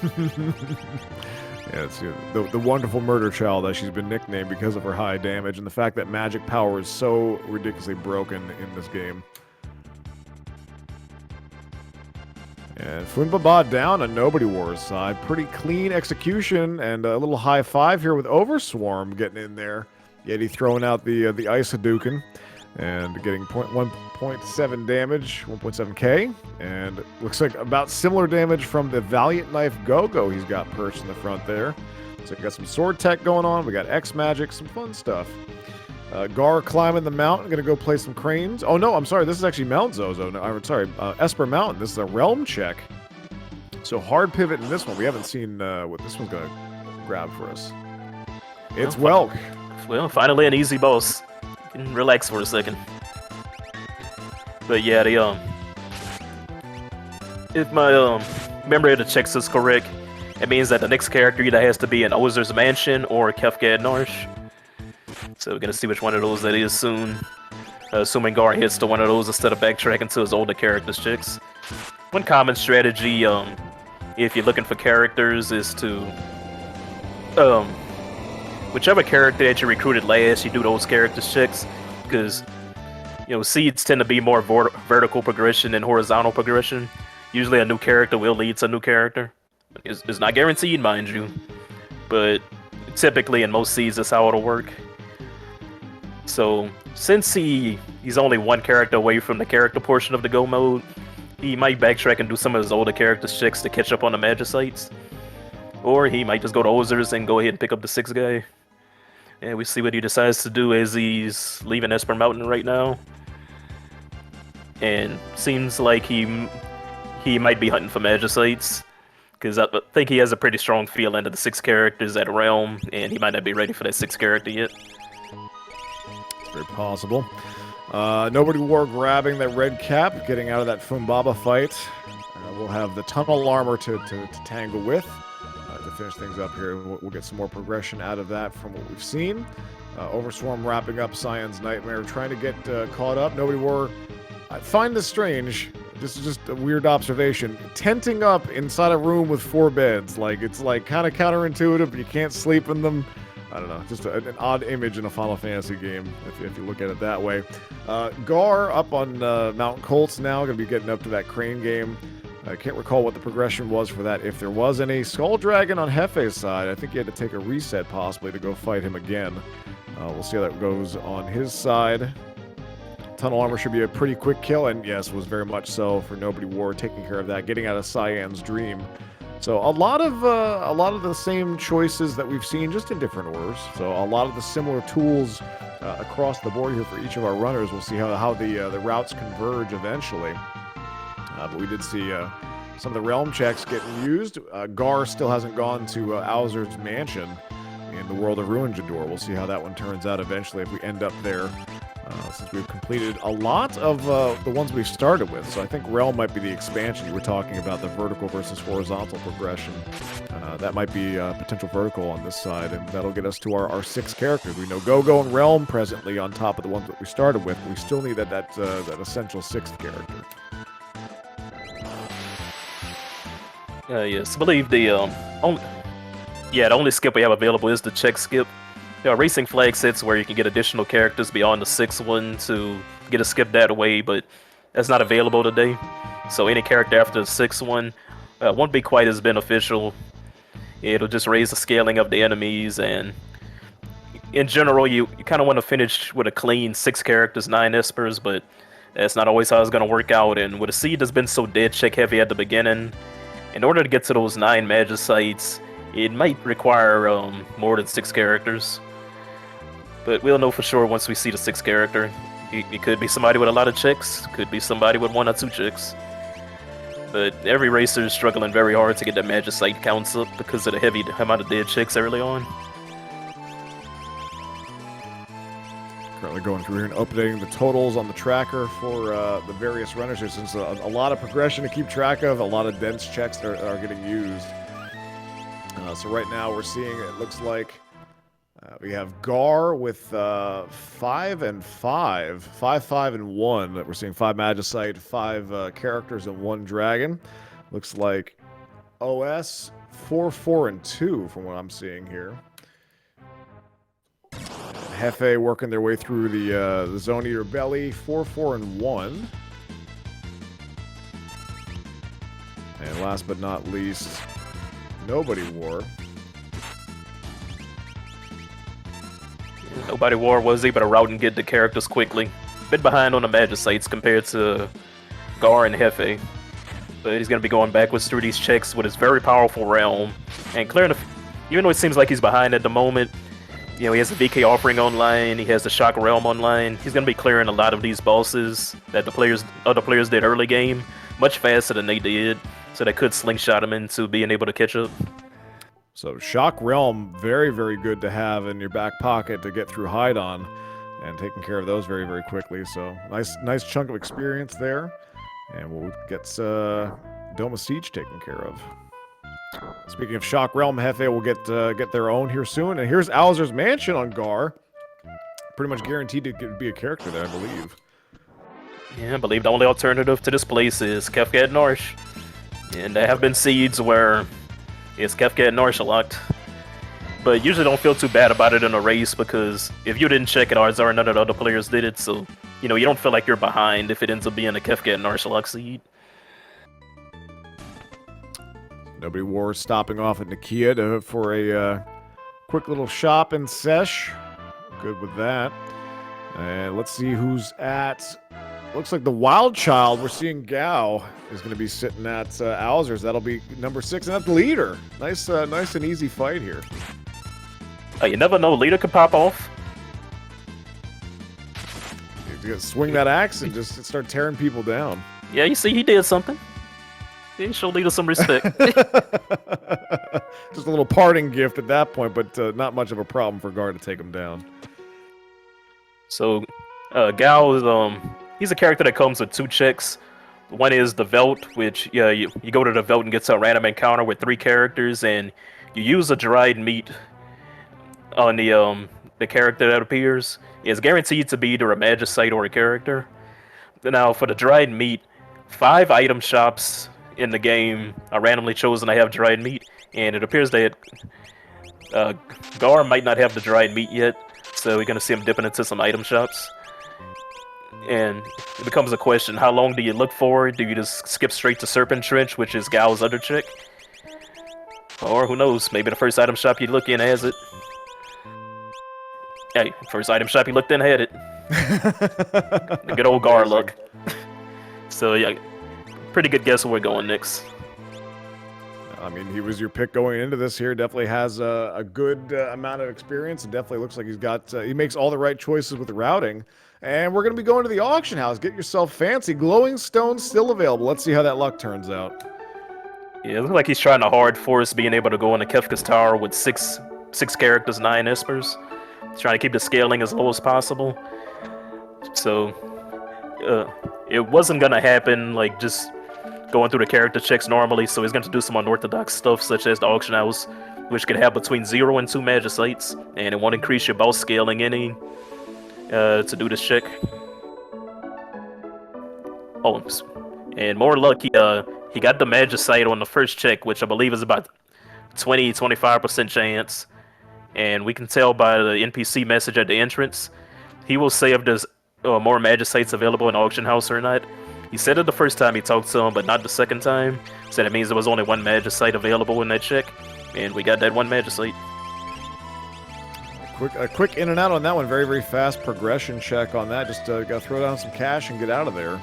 Yeah, it's the wonderful murder child, as she's been nicknamed because of her high damage and the fact that magic power is so ridiculously broken in this game. And Funbaba down on Nobody Wars side. Pretty clean execution and a little high five here with Overswarm getting in there. Yeti throwing out the Ice Hadouken and getting 1.7 damage, 1.7k. And it looks like about similar damage from the Valiant Knife Go-Go he's got perched in the front there. So we got some sword tech going on. We got X magic, some fun stuff. Gar climbing the mountain, gonna go play some cranes. Oh no, I'm sorry, this is actually Mount Zozo. No, I'm sorry, Esper Mountain. This is a realm check. So hard pivot in this one. We haven't seen what this one's gonna grab for us. It's Welk. Well, finally an easy boss. You can relax for a second. But yeah, the if my memory of the checks is correct, it means that the next character either has to be in Ozer's Mansion or Kefka Narsh. So we're gonna see which one of those that is soon. Assuming Gar hits to one of those instead of backtracking to his older character's chicks. One common strategy, if you're looking for characters, is to whichever character that you recruited last, you do those characters' checks, because seeds tend to be more vertical progression than horizontal progression. Usually, a new character will lead to a new character. It's not guaranteed, mind you, but typically in most seeds, that's how it'll work. So, since he's only one character away from the character portion of the Go mode, he might backtrack and do some of his older character's checks to catch up on the Magicites. Or he might just go to Ozer's and go ahead and pick up the 6th guy. And we see what he decides to do as he's leaving Esper Mountain right now. And seems like he might be hunting for Magicites, because I think he has a pretty strong feel into the 6 characters at Realm, and he might not be ready for that 6th character yet. Very possible. Nobody War grabbing that red cap, getting out of that Funbaba fight. We'll have the tunnel armor to tangle with to finish things up here. We'll get some more progression out of that from what we've seen. Overswarm wrapping up Cyan's Nightmare, trying to get caught up. Nobody War. I find this strange. This is just a weird observation. Tenting up inside a room with 4 beds. It's kind of counterintuitive, but you can't sleep in them. I don't know, just an odd image in a Final Fantasy game, if you look at it that way. Gar up on Mount Colts now, going to be getting up to that crane game. I can't recall what the progression was for that, if there was any. Skull Dragon on Hefe's side, I think he had to take a reset possibly to go fight him again. We'll see how that goes on his side. Tunnel Armor should be a pretty quick kill, and yes, was very much so for Nobody War, taking care of that, getting out of Cyan's Dream. So a lot of the same choices that we've seen, just in different orders. So a lot of the similar tools across the board here for each of our runners. We'll see how the routes converge eventually. But we did see some of the realm checks getting used. Gar still hasn't gone to Owzer's Mansion in the World of Ruin Jador. We'll see how that one turns out eventually if we end up there. Since we've completed a lot of the ones we've started with. So I think Realm might be the expansion. You were talking about the vertical versus horizontal progression. That might be a potential vertical on this side, and that'll get us to our 6 characters. We know Go-Go and Realm presently on top of the ones that we started with. We still need that essential 6th character. Yes, I believe the only skip we have available is the check skip. There are racing flag sets where you can get additional characters beyond the 6th one to get a skip that way, but that's not available today. So any character after the 6th one won't be quite as beneficial. It'll just raise the scaling of the enemies, and in general, you kind of want to finish with a clean 6 characters, 9 Espers, but that's not always how it's going to work out. And with a seed that's been so dead check heavy at the beginning, in order to get to those 9 Magicites, it might require more than 6 characters. But we'll know for sure once we see the 6th character. It could be somebody with a lot of chicks, could be somebody with 1 or 2 chicks. But every racer is struggling very hard to get that Magicite counts up because of the heavy amount of dead chicks early on. Currently going through here and updating the totals on the tracker for the various runners here, since a lot of progression to keep track of, a lot of dense checks that are getting used. So right now we're seeing, it looks like, we have Gar with 5 and 5, 5, 5 and 1. That we're seeing 5 Magicite, 5 characters, and 1 dragon. Looks like OS 4, 4 and 2 from what I'm seeing here. Hefe working their way through the Zone Eater Belly, 4, 4 and 1. last but not least, Nobody War. Nobody War was able to route and get the characters quickly. A bit behind on the Magicites compared to Gar and Hefe. But he's going to be going backwards through these checks with his very powerful realm. And clearing even though it seems like he's behind at the moment, you know, he has the VK offering online, he has the Shock Realm online. He's going to be clearing a lot of these bosses that other players did early game much faster than they did. So that could slingshot him into being able to catch up. So Shock Realm, very, very good to have in your back pocket to get through Hide on, and taking care of those very, very quickly. So nice chunk of experience there, and we'll get Dome of Siege taken care of. Speaking of Shock Realm, Hefe will get their own here soon, and here's Alzur's Mansion on Gar. Pretty much guaranteed to be a character there, I believe. Yeah, I believe the only alternative to this place is Kefka at Norsh. And there have been seeds where it's Kefka at Norsh locked. But usually don't feel too bad about it in a race, because if you didn't check it, odds are none of the other players did it, so you know, you don't feel like you're behind if it ends up being a Kefka at Norsh lock seed. Nobody War stopping off at Nakia for a quick little shop and sesh. Good with that. And let's see who's at... Looks like the Wild Child. We're seeing Gao is going to be sitting at Alzur's. That'll be number 6, and that's Leader. Nice and easy fight here. You never know, Leader could pop off. You swing that axe and just start tearing people down. Yeah, you see, he did something. He showed Leader some respect. Just a little parting gift at that point, but not much of a problem for Gar to take him down. So, Gao is he's a character that comes with 2 checks. One is the Velt, which you go to the Velt and get to a random encounter with 3 characters, and you use a dried meat on the character that appears. It's guaranteed to be either a Magicite or a character. Now, for the dried meat, 5 item shops in the game are randomly chosen to have dried meat, and it appears that Gar might not have the dried meat yet, so we're going to see him dipping into some item shops. And it becomes a question, how long do you look for? Do you just skip straight to Serpent Trench, which is Gao's other check? Or who knows, maybe the first item shop you look in has it. Hey, first item shop you looked in had it. Good old Gar luck. So yeah, pretty good guess where we're going next. I mean, he was your pick going into this here. Definitely has a good amount of experience, and definitely looks like he's got. He makes all the right choices with the routing. And we're going to be going to the auction house. Get yourself fancy. Glowing stones still available. Let's see how that luck turns out. Yeah, it looks like he's trying to hard force being able to go into Kefka's Tower with six characters, 9 espers. He's trying to keep the scaling as low as possible. So, it wasn't going to happen, like, just going through the character checks normally, so he's going to do some unorthodox stuff, such as the auction house, which could have between 0 and 2 Magicites, and it won't increase your boss scaling any to do this check. Oh, and more luck, he got the Magicite on the first check, which I believe is about 20-25% chance. And we can tell by the NPC message at the entrance, he will say if there's more Magicites available in the auction house or not. He said it the first time he talked to him, but not the second time. So that means there was only 1 Magicite available in that check, and we got that 1 Magicite. A quick in and out on that one. Very, very fast progression check on that. Just got to throw down some cash and get out of there.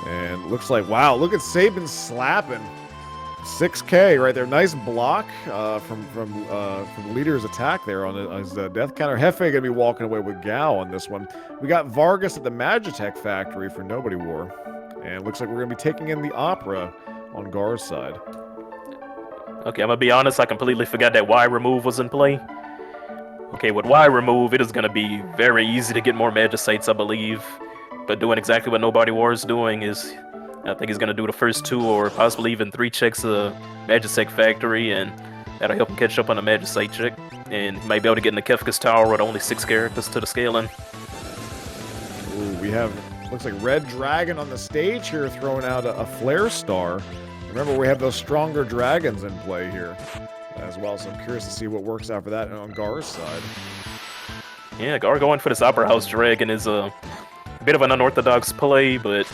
And looks like, wow, look at Sabin slapping. 6K right there. Nice block from the leader's attack there on his death counter. Hefe going to be walking away with Gao on this one. We got Vargas at the Magitech factory for Nobody War. And looks like we're going to be taking in the Opera on Gar's side. Okay, I'm going to be honest. I completely forgot that Y remove was in play. Okay, with Y remove, it is going to be very easy to get more Magicites, I believe. But doing exactly what Nobody War is doing is, I think he's going to do the first 2 or possibly even 3 checks of Magitech Factory, and that'll help him catch up on the Magicite check. And he might be able to get into Kefka's Tower with only 6 characters to the scaling. Ooh, we have, looks like Red Dragon on the stage here throwing out a Flare Star. Remember, we have those stronger dragons in play here as well, so I'm curious to see what works out for that on Gar's side. Yeah, Gar going for this Opera House Dragon is a bit of an unorthodox play, but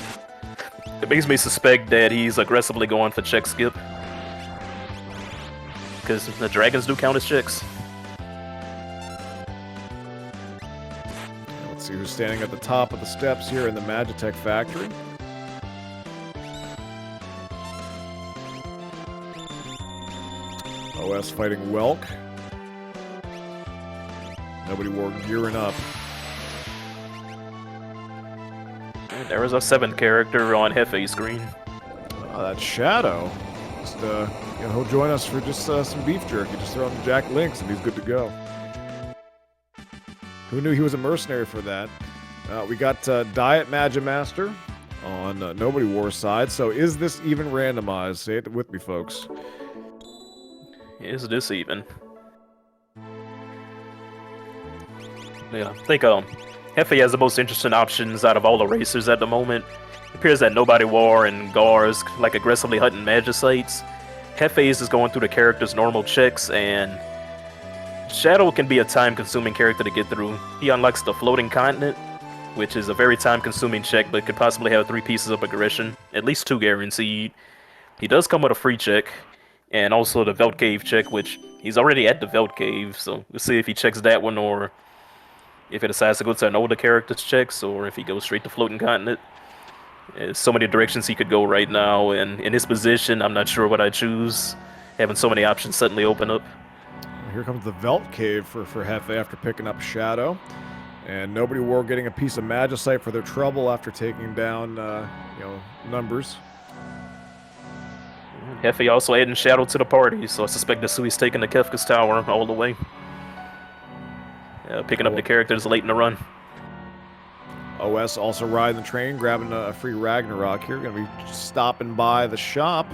it makes me suspect that he's aggressively going for check skip. because the dragons do count as chicks. Let's see who's standing at the top of the steps here in the Magitech factory. OS fighting Welk. Nobody War gearing up. And there is a 7th character on Hefe's screen. Oh, that's Shadow. Just, he'll join us for just some beef jerky. Just throw him Jack Links and he's good to go. Who knew he was a mercenary for that? We got Diet Magimaster on Nobody War's side. So is this even randomized? Say it with me, folks. Is this even? Yeah, I think Hefe has the most interesting options out of all the racers at the moment. It appears that Nobody War and Gar is like aggressively hunting Magicites. Hefe's is going through the character's normal checks, and Shadow can be a time-consuming character to get through. He unlocks the Floating Continent, which is a very time-consuming check, but could possibly have 3 pieces of aggression, at least 2 guaranteed. He does come with a free check, and also the Veld Cave check, which he's already at the Veld Cave, so we'll see if he checks that one, or if he decides to go to an older character's checks, or if he goes straight to Floating Continent. There's so many directions he could go right now, and in his position, I'm not sure what I choose. Having so many options suddenly open up. Here comes the Veld Cave for Hefe after picking up Shadow. And Nobody War getting a piece of Magicite for their trouble after taking down, numbers. Hefe also adding Shadow to the party, so I suspect that's who he's taking to Kefka's Tower all the way. Picking up the characters late in the run. OS also riding the train, grabbing a free Ragnarok here. Gonna be stopping by the shop.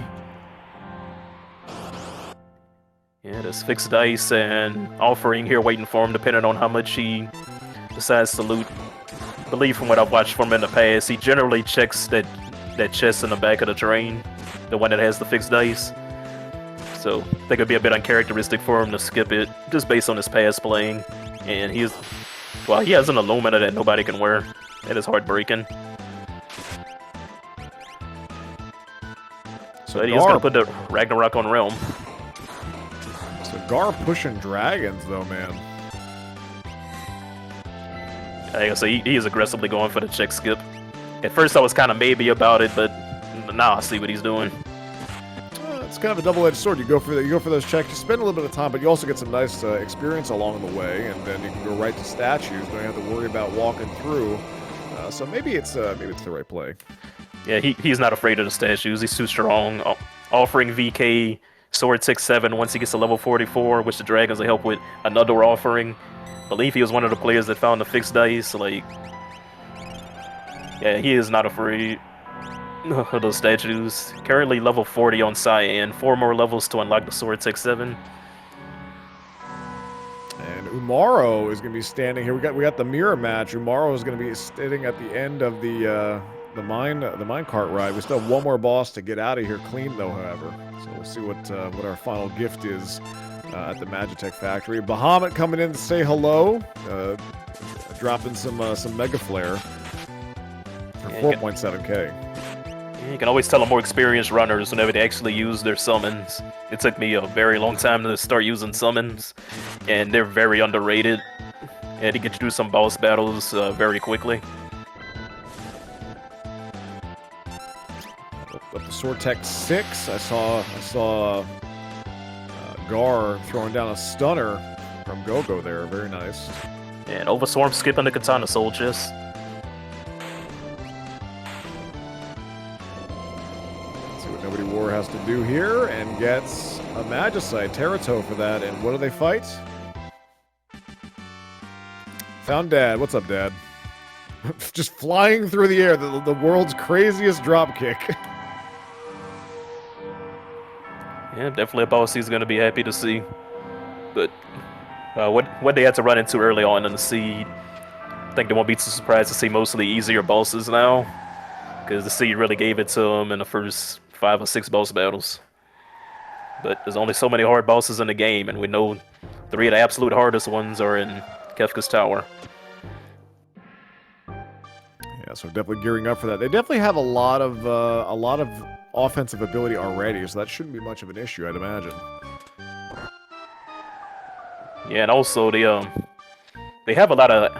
Yeah, there's fixed dice and offering here waiting for him, depending on how much he decides to loot. I believe from what I've watched from him in the past, he generally checks that chest in the back of the train, the one that has the fixed dice. So I think it'd be a bit uncharacteristic for him to skip it, just based on his past playing. And he has an Illumina that nobody can wear. That is heartbreaking. So he's gonna put the Ragnarok on Realm. So Gar pushing dragons though, man. I guess he is aggressively going for the check skip. At first I was kind of maybe about it, but now I see what he's doing. It's kind of a double-edged sword. You go for those checks. You spend a little bit of time, but you also get some nice experience along the way, and then you can go right to statues. Don't have to worry about walking through. So maybe it's the right play. Yeah, he's not afraid of the statues. He's too strong. Offering VK Sword 6-7 once he gets to level 44, which the dragons will help with. Another offering. Believe he was one of the players that found the fixed dice. Yeah, he is not afraid of those statues. Currently level 40 on Cyan. 4 more levels to unlock the Sword 6-7. And Umaro is going to be standing here. We got the mirror match. Umaro is going to be sitting at the end of the minecart ride. We still have one more boss to get out of here clean, though. However, so we'll see what our final gift is at the Magitech factory. Bahamut coming in to say hello, dropping some Mega Flare for 4.7k. You can always tell them more experienced runners whenever they actually use their summons. It took me a very long time to start using summons, and they're very underrated. And to get you through some boss battles very quickly. Up to Sword Tech 6, I saw Gar throwing down a stunner from Gogo there. Very nice. And Overswarm skipping the Katana Soul Chest. Nobody War has to do here, and gets a Magicite, Terato for that. And what do they fight? Found Dad. What's up, Dad? Just flying through the air, the world's craziest dropkick. Yeah, definitely a boss he's going to be happy to see. But what they had to run into early on in the seed, I think they won't be too surprised to see mostly easier bosses now, because the seed really gave it to them in the first 5 or 6 boss battles. But there's only so many hard bosses in the game, and we know 3 of the absolute hardest ones are in Kefka's Tower. Yeah, so definitely gearing up for that. They definitely have a lot of offensive ability already, so that shouldn't be much of an issue, I'd imagine. Yeah, and also they have a lot of.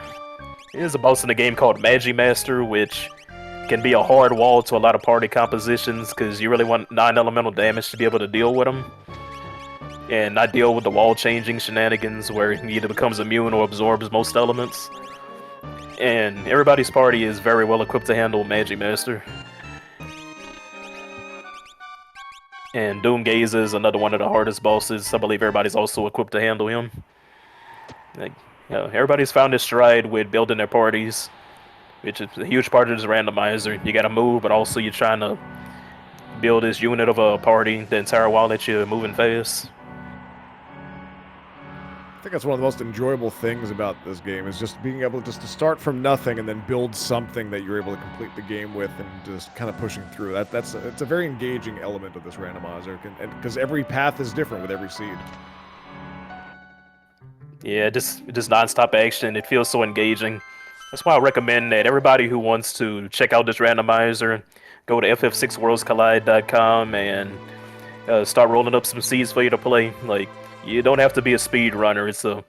There's a boss in the game called Master, which can be a hard wall to a lot of party compositions because you really want non-elemental damage to be able to deal with them, and not deal with the wall changing shenanigans where he either becomes immune or absorbs most elements. And everybody's party is very well equipped to handle Master. And Doomgaze is another one of the hardest bosses. I believe everybody's also equipped to handle him. Like, everybody's found his stride with building their parties, which is a huge part of this randomizer. You gotta move, but also you're trying to build this unit of a party the entire while that you're moving fast. I think that's one of the most enjoyable things about this game is just being able just to start from nothing and then build something that you're able to complete the game with and just kind of pushing through. It's a very engaging element of this randomizer because every path is different with every seed. Yeah, just non-stop action. It feels so engaging. That's why I recommend that everybody who wants to check out this randomizer go to ff6worldscollide.com and start rolling up some seeds for you to play. Like, you don't have to be a speedrunner. It's a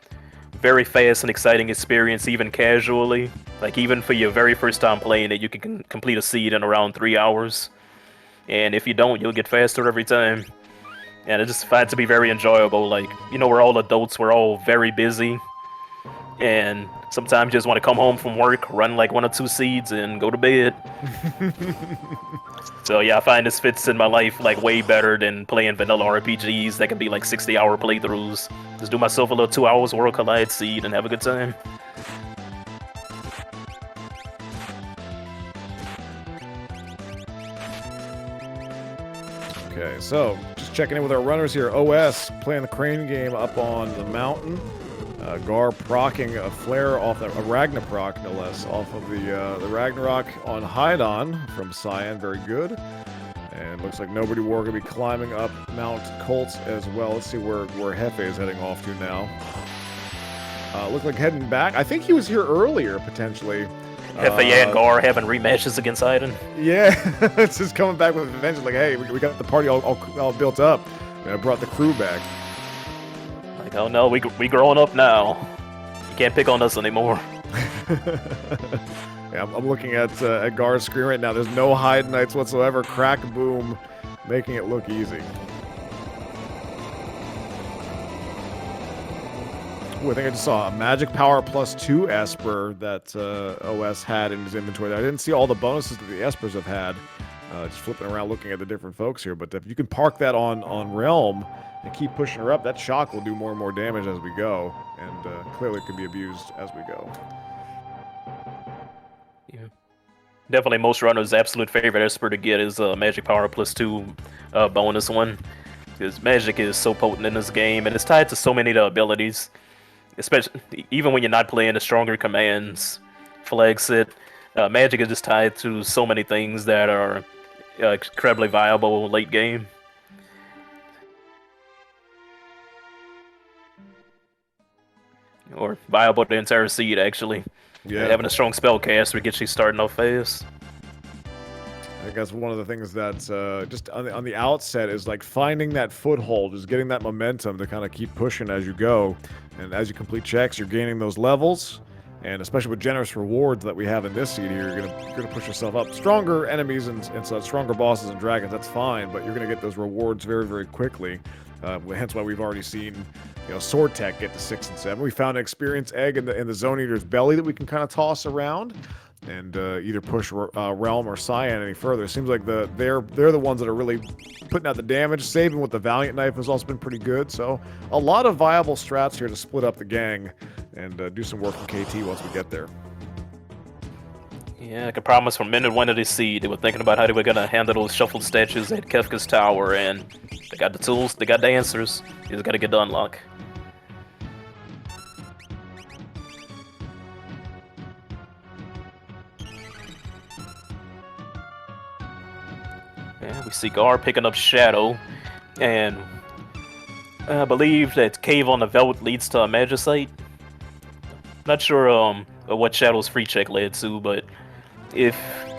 very fast and exciting experience, even casually. Like, even for your very first time playing it, you can complete a seed in around 3 hours. And if you don't, you'll get faster every time. And I just find it to be very enjoyable. Like, we're all adults, we're all very busy. And sometimes you just want to come home from work, run like 1 or 2 seeds, and go to bed. So yeah, I find this fits in my life like way better than playing vanilla RPGs that can be like 60-hour playthroughs. Just do myself a little 2 hours World Collide seed and have a good time. Okay, so just checking in with our runners here. OS playing the crane game up on the mountain. Gar procking a flare off a Ragnarok, no less, off of the Ragnarok on Haidon from Cyan. Very good. And looks like Nobody War gonna be climbing up Mount Colts as well. Let's see where Hefe is heading off to now. Looks like heading back. I think he was here earlier potentially. Hefe and Gar having rematches against Haidon. Yeah, it's just coming back with revenge. Like, hey, we got the party all built up. And I brought the crew back. Like, oh no, we growing up now. You can't pick on us anymore. Yeah, I'm looking at Gar's screen right now. There's no hide knights whatsoever. Crack boom, making it look easy. Ooh, I think I just saw a magic power +2 Esper that OS had in his inventory. I didn't see all the bonuses that the Espers have had. Just flipping around looking at the different folks here. But if you can park that on Realm and keep pushing her up, that shock will do more and more damage as we go. And clearly can be abused as we go. Yeah. Definitely most runners' absolute favorite Esper to get is magic power +2 bonus one. Because magic is so potent in this game, and it's tied to so many of the abilities. Especially, even when you're not playing the stronger commands, flag set, magic is just tied to so many things that are incredibly viable late game. Or viable the entire seed, actually. Yeah. Having a strong spellcaster gets you starting off fast. I think that's one of the things that's just on the outset is like finding that foothold, is getting that momentum to kind of keep pushing as you go. And as you complete checks, you're gaining those levels. And especially with generous rewards that we have in this seed here, you're gonna push yourself up. Stronger enemies and so stronger bosses and dragons, that's fine, but you're gonna get those rewards very, very quickly. Hence why we've already seen, Sword Tech get to 6 and 7. We found an experience egg in the Zone Eater's belly that we can kind of toss around and either push Realm or Cyan any further. It seems like they're the ones that are really putting out the damage. Saving with the Valiant Knife has also been pretty good. So a lot of viable strats here to split up the gang and do some work from KT once we get there. Yeah, I could promise from minute 1 of this seed, they were thinking about how they were going to handle those shuffled statues at Kefka's Tower, and they got the tools, they got the answers. You just got to get the unlock. Yeah, we see Gar picking up Shadow, and I believe that Cave on the Veldt leads to a Magicite. Not sure what Shadow's free check led to, but if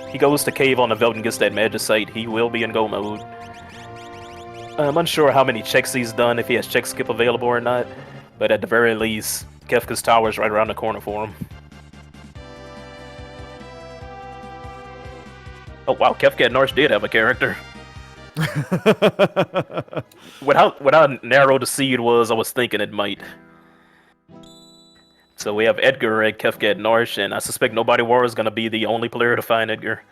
he goes to Cave on the Veldt and gets that Magicite, he will be in go mode. I'm unsure how many checks he's done, if he has check skip available or not, But at the very least, Kefka's tower is right around the corner for him. Oh wow, Kefka and Narsh did have a character. With how narrow the seed was, I was thinking it might. So we have Edgar at Kefka at Narsh, and I suspect Nobody War is going to be the only player to find Edgar.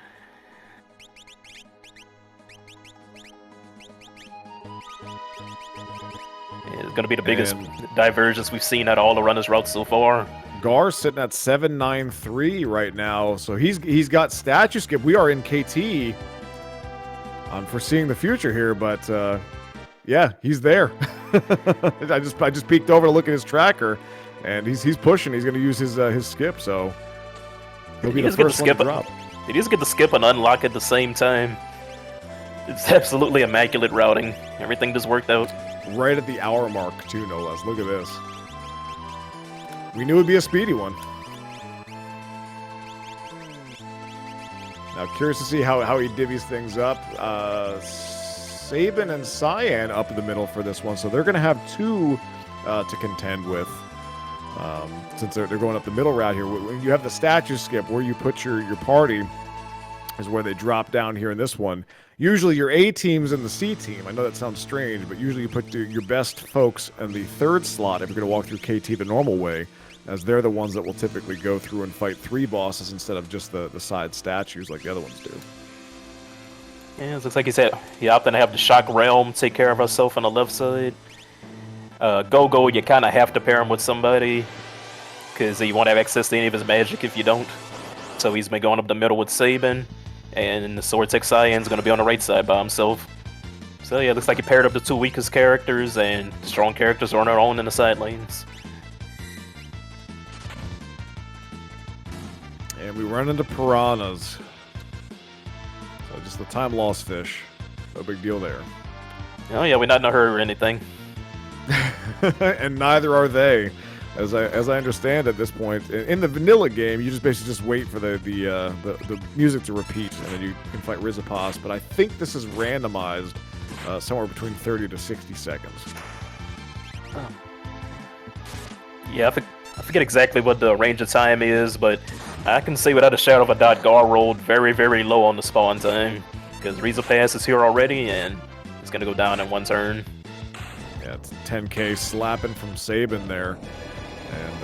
It's going to be the biggest divergence we've seen at all the runners' routes so far. Gar sitting at 793 right now, so he's got statue skip. We are in KT. I'm foreseeing the future here, but yeah, he's there. I just peeked over to look at his tracker, and he's pushing. He's going to use his skip, so he'll be the first one to drop. He does get the skip and unlock at the same time. It's absolutely immaculate routing. Everything just worked out. Right at the hour mark, too, no less. Look at this. We knew it'd be a speedy one. Now, curious to see how he divvies things up. Sabin and Cyan up in the middle for this one, so they're going to have two to contend with. Since they're going up the middle route here. When you have the statue skip, where you put your party is where they drop down here in this one. Usually your A team's in the C team. I know that sounds strange, but usually you put your best folks in the third slot if you're going to walk through KT the normal way, as they're the ones that will typically go through and fight 3 bosses instead of just the side statues like the other ones do. Yeah, it looks like he said he opted to have the Shock Realm take care of herself on the left side. Go-Go, you kind of have to pair him with somebody, because you won't have access to any of his magic if you don't. So he's been going up the middle with Sabin, and the Sword Tech Cyan's going to be on the right side by himself. So yeah, it looks like he paired up the 2 weakest characters, and the strong characters are on their own in the side lanes. And we run into piranhas. So just the time lost fish. No big deal there. Oh yeah, we're not in a hurry or anything. And neither are they. As I understand at this point, in the vanilla game, you just basically just wait for the music to repeat, and then you can fight Rizapos. But I think this is randomized somewhere between 30 to 60 seconds. Yeah, I forget exactly what the range of time is, but I can say without a shadow of a doubt, Gar rolled very, very low on the spawn time, because Rizapos is here already, and it's going to go down in 1 turn. Yeah, it's 10k slapping from Sabin there. And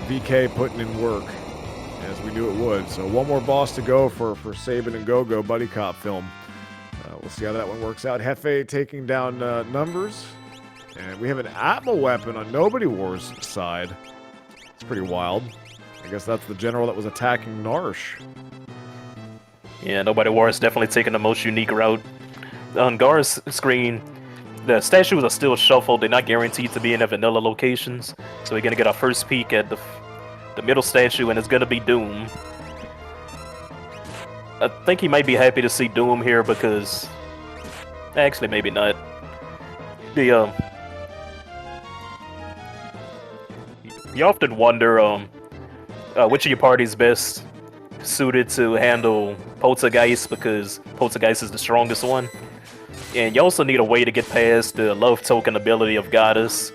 VK putting in work, as we knew it would. So one more boss to go for Sabin and Go-Go Buddy Cop film. We'll see how that one works out. Hefe taking down numbers. And we have an Atma weapon on Nobody War's side. It's pretty wild. I guess that's the general that was attacking Narsh. Yeah, Nobody War is definitely taking the most unique route. On Gar's screen, the statues are still shuffled. They're not guaranteed to be in the vanilla locations. So we're going to get our first peek at the middle statue, and it's going to be Doom. I think he might be happy to see Doom here because... Actually, maybe not. You often wonder which of your party's best suited to handle Poltergeist, because Poltergeist is the strongest one. And you also need a way to get past the love token ability of Goddess,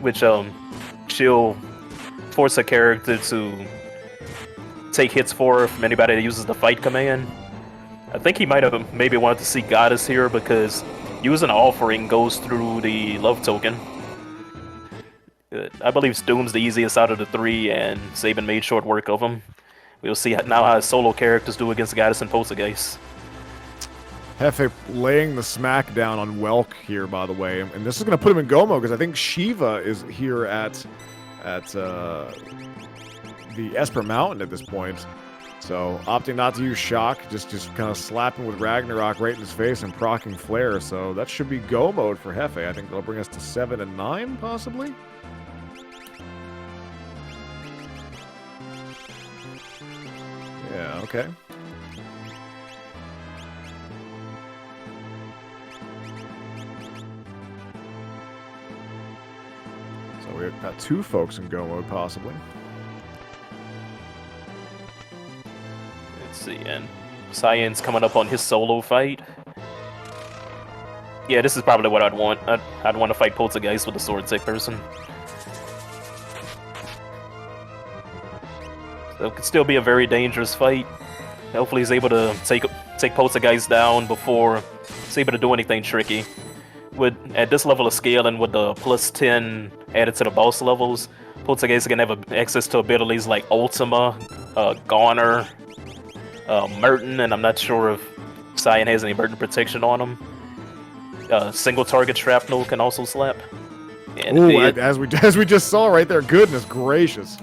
which she'll force a character to take hits for her from anybody that uses the fight command. I think he might have maybe wanted to see Goddess here because using an offering goes through the love token. I believe Doom's the easiest out of the 3, and Sabin made short work of him. We'll see now how his solo characters do against Goddess and Poltergeist. Hefe laying the smack down on Welk here, by the way. And this is going to put him in Gomo, because I think Shiva is here at the Esper Mountain at this point. So opting not to use Shock, just kind of slapping with Ragnarok right in his face and proccing Flare. So that should be Go mode for Hefe. I think that'll bring us to 7 and 9, possibly? Yeah, okay. So we've got 2 folks in Go mode, possibly. Let's see, and Cyan's coming up on his solo fight. Yeah, this is probably what I'd want. I'd want to fight Poltergeist with a sword tech person. So it could still be a very dangerous fight. Hopefully he's able to take Poltergeist down before he's able to do anything tricky. At this level of scale and with the plus 10 added to the boss levels, Poltergeist can have access to abilities like Ultima, Goner, Merton, and I'm not sure if Cyan has any Merton protection on him. Single target shrapnel can also slap. And ooh, as we just saw right there, goodness gracious.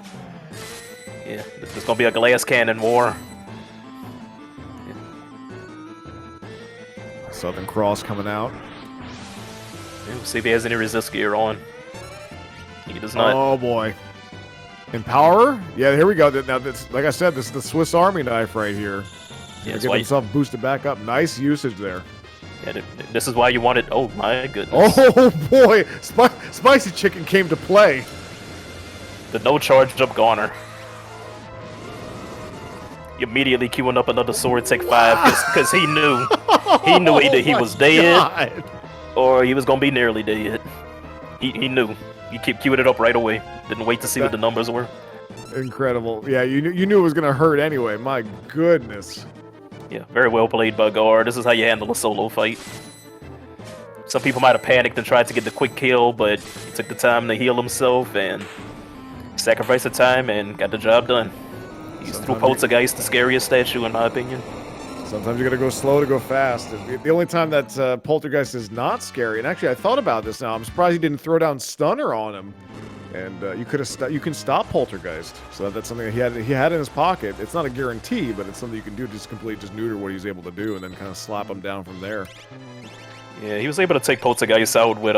Yeah, there's gonna be a glass cannon war. Southern Cross coming out. Yeah, we'll see if he has any resist gear on. He does not. Oh boy. Empower? Yeah, here we go. Now, this, like I said, this is the Swiss Army knife right here. Yeah, Get himself boosted back up. Nice usage there. Yeah, this is why you wanted. Oh my goodness. Oh boy, Spicy Chicken came to play. The no charge up Goner. Immediately queuing up another sword tech 5 because he knew either he was dead or he was gonna be nearly dead. He knew. You keep queuing it up right away. Didn't wait to see what the numbers were. Incredible. Yeah, you knew it was gonna hurt anyway. My goodness. Yeah, very well played by Gar. This is how you handle a solo fight. Some people might have panicked and tried to get the quick kill, but he took the time to heal himself and sacrificed the time and got the job done. He's through Poltergeist, the scariest statue in my opinion. Sometimes you gotta go slow to go fast. The only time that Poltergeist is not scary, and actually I thought about this now, I'm surprised he didn't throw down Stunner on him. And you can stop Poltergeist. So that's something that he had in his pocket. It's not a guarantee, but it's something you can do to just neuter what he's able to do, and then kind of slap him down from there. Yeah, he was able to take Poltergeist out with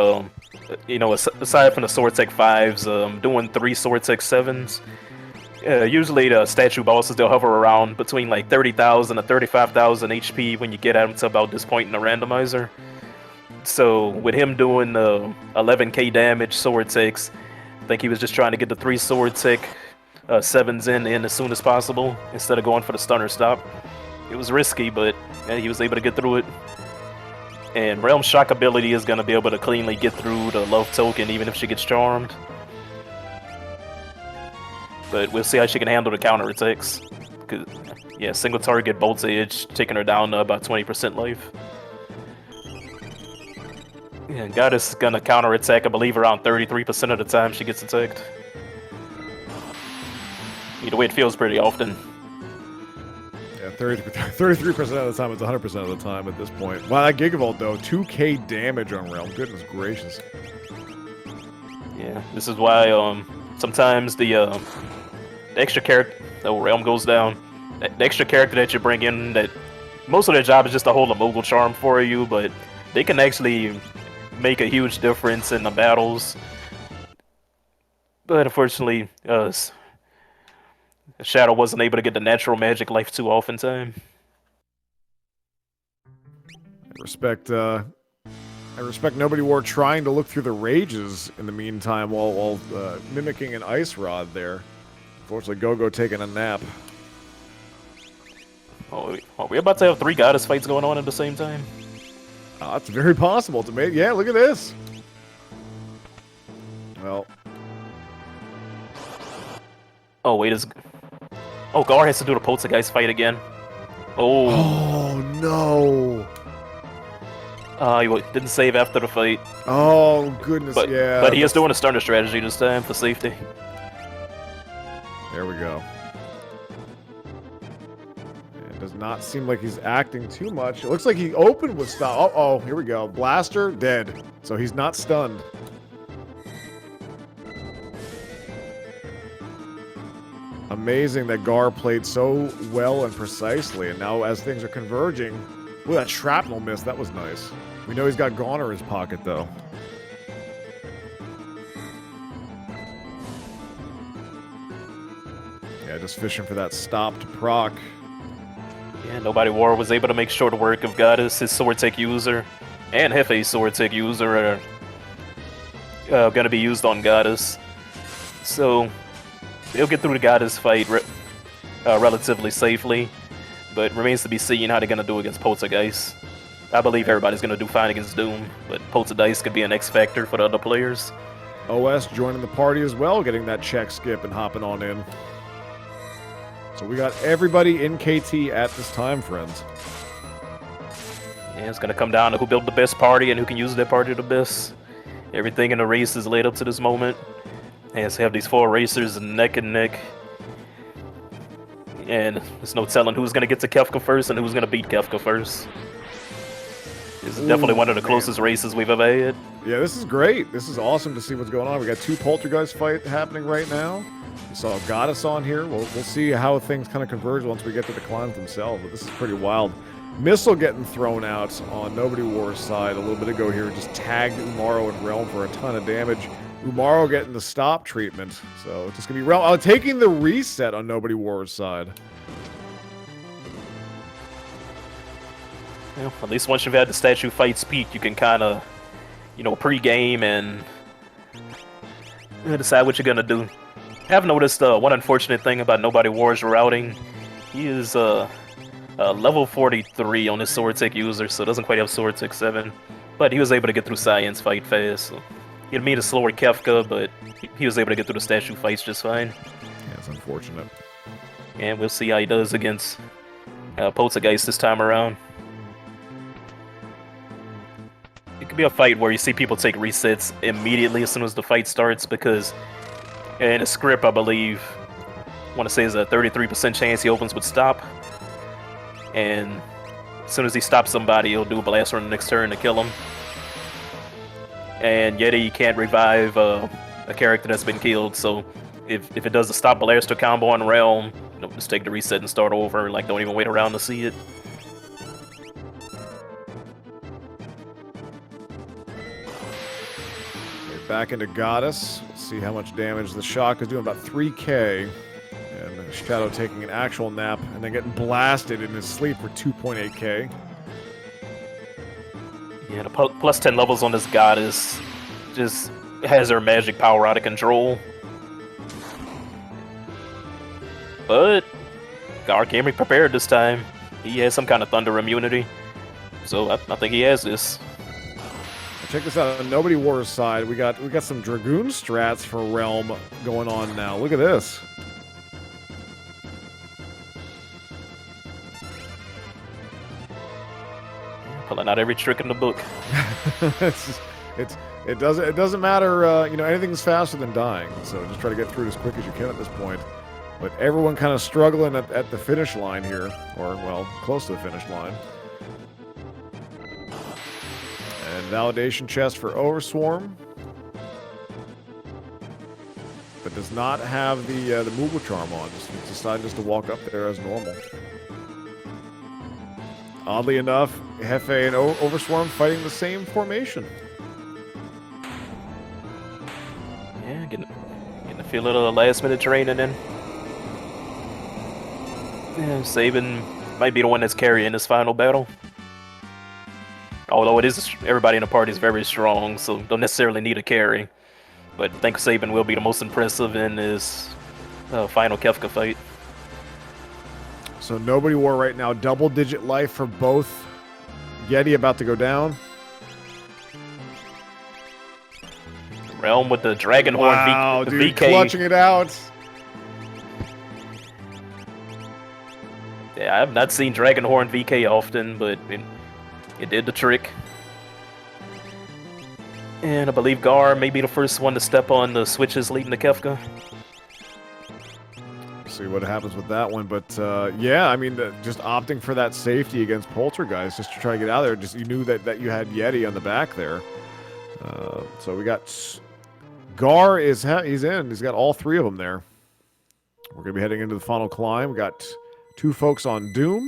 aside from the Sword Tech 5s, doing 3 Sword Tech 7s. Usually the statue bosses, they'll hover around between like 30,000 to 35,000 HP when you get at them to about this point in the randomizer. So with him doing 11k damage Sword Techs, I think he was just trying to get the 3 Sword Tech 7s in as soon as possible instead of going for the stunner stop. It was risky, but yeah, he was able to get through it. And Realm Shock ability is going to be able to cleanly get through the Love Token even if she gets charmed. But we'll see how she can handle the counter attacks. Yeah, single target Bolt's Edge, taking her down to about 20% life. Yeah, Goddess is gonna counter attack, I believe, around 33% of the time she gets attacked. Either way, it feels pretty often. Yeah, 33% of the time, it's 100% of the time at this point. Wow, that Gigavolt though, 2k damage on Realm, goodness gracious. Yeah, this is why sometimes the extra character, Realm goes down, the extra character that you bring in, that most of their job is just to hold a mogul charm for you, but they can actually make a huge difference in the battles. But unfortunately, Shadow wasn't able to get the natural magic life too often time. I respect Nobody War trying to look through the rages in the meantime while mimicking an Ice Rod there. Unfortunately, Go-Go taking a nap. Oh, are we about to have 3 goddess fights going on at the same time? It's very possible. Yeah, look at this. Well. Oh, wait, oh, Gar has to do the Poltergeist fight again. Oh. Oh, no. He didn't save after the fight. Oh, goodness, yeah. But he is doing a stunner strategy this time for safety. There we go. It does not seem like he's acting too much. It looks like he opened with stop. Oh, here we go. Blaster, dead. So he's not stunned. Amazing that Gar played so well and precisely. And now as things are converging... Ooh, that shrapnel miss. That was nice. We know he's got Goner in his pocket, though. Yeah, just fishing for that stopped proc. Yeah, Nobody War was able to make short work of Goddess, his Sword Tech user, and Hefe's Sword Tech user are going to be used on Goddess. So, they'll get through the Goddess fight relatively safely, but remains to be seen how they're going to do against Poltergeist. I believe everybody's going to do fine against Doom, but Poltergeist could be an X factor for the other players. OS joining the party as well, getting that check skip and hopping on in. So we got everybody in KT at this time, friends. Yeah, it's gonna come down to who built the best party and who can use that party the best. Everything in the race is led up to this moment. And so have these 4 racers neck and neck. And there's no telling who's gonna get to Kefka first and who's gonna beat Kefka first. This is definitely one of the closest races we've ever had. Yeah, this is great. This is awesome to see what's going on. We got 2 poltergeist fight happening right now. We saw Goddess on here. We'll see how things kind of converge once we get to the clans themselves, but this is pretty wild. Missile getting thrown out on Nobody War's side a little bit ago here. Just tagged Umaro and Realm for a ton of damage. Umaro getting the stop treatment. So it's just going to be Realm taking the reset on Nobody War's side. Yeah, at least once you've had the statue fights peak, you can kind of, you know, pre-game and decide what you're going to do. I've noticed one unfortunate thing about Nobody War's routing. He is level 43 on his Sword Tech user, so doesn't quite have Sword Tech 7. But he was able to get through Science fight fast. So he'd meet a slower Kefka, but he was able to get through the statue fights just fine. Yeah, it's unfortunate. And we'll see how he does against Poltergeist this time around. It could be a fight where you see people take resets immediately as soon as the fight starts, because in a script, I believe, I want to say there's a 33% chance he opens with stop. And as soon as he stops somebody, he'll do a blast on the next turn to kill him. And Yeti can't revive a character that's been killed, so if it does the stop blaster combo on Realm, you know, just take the reset and start over, like don't even wait around to see it. Okay, back into Goddess. Let's see how much damage the shock is doing, about 3k. And Shadow taking an actual nap and then getting blasted in his sleep for 2.8k. Yeah, the plus 10 levels on this Goddess just has her magic power out of control. But Gar came prepared this time. He has some kind of thunder immunity. So I think he has this. Check this out on Nobody War's side. We got some Dragoon strats for Realm going on now. Look at this. Pulling out every trick in the book. It doesn't matter. You know, anything's faster than dying. So just try to get through it as quick as you can at this point. But everyone kind of struggling at the finish line here, or well, close to the finish line. And validation chest for Overswarm, but does not have the Moogle Charm on. Just decided just to walk up there as normal. Oddly enough, Hefe and Overswarm fighting the same formation. Yeah, getting a feel of the last minute training in. Yeah, Sabin might be the one that's carrying this final battle. Although everybody in the party is very strong, so don't necessarily need a carry. But I think Sabin will be the most impressive in this final Kefka fight. So Nobody War right now, double-digit life for both. Yeti about to go down. Realm with the Dragon Horn wow, dude, VK. Clutching it out. Yeah, I have not seen Dragon Horn VK often, but it did the trick. And I believe Gar may be the first one to step on the switches leading to Kefka. See what happens with that one, but yeah, I mean, just opting for that safety against Poltergeist just to try to get out of there. Just you knew that you had Yeti on the back there. So we got Gar he's in. He's got all 3 of them there. We're gonna be heading into the final climb. We got 2 folks on Doom.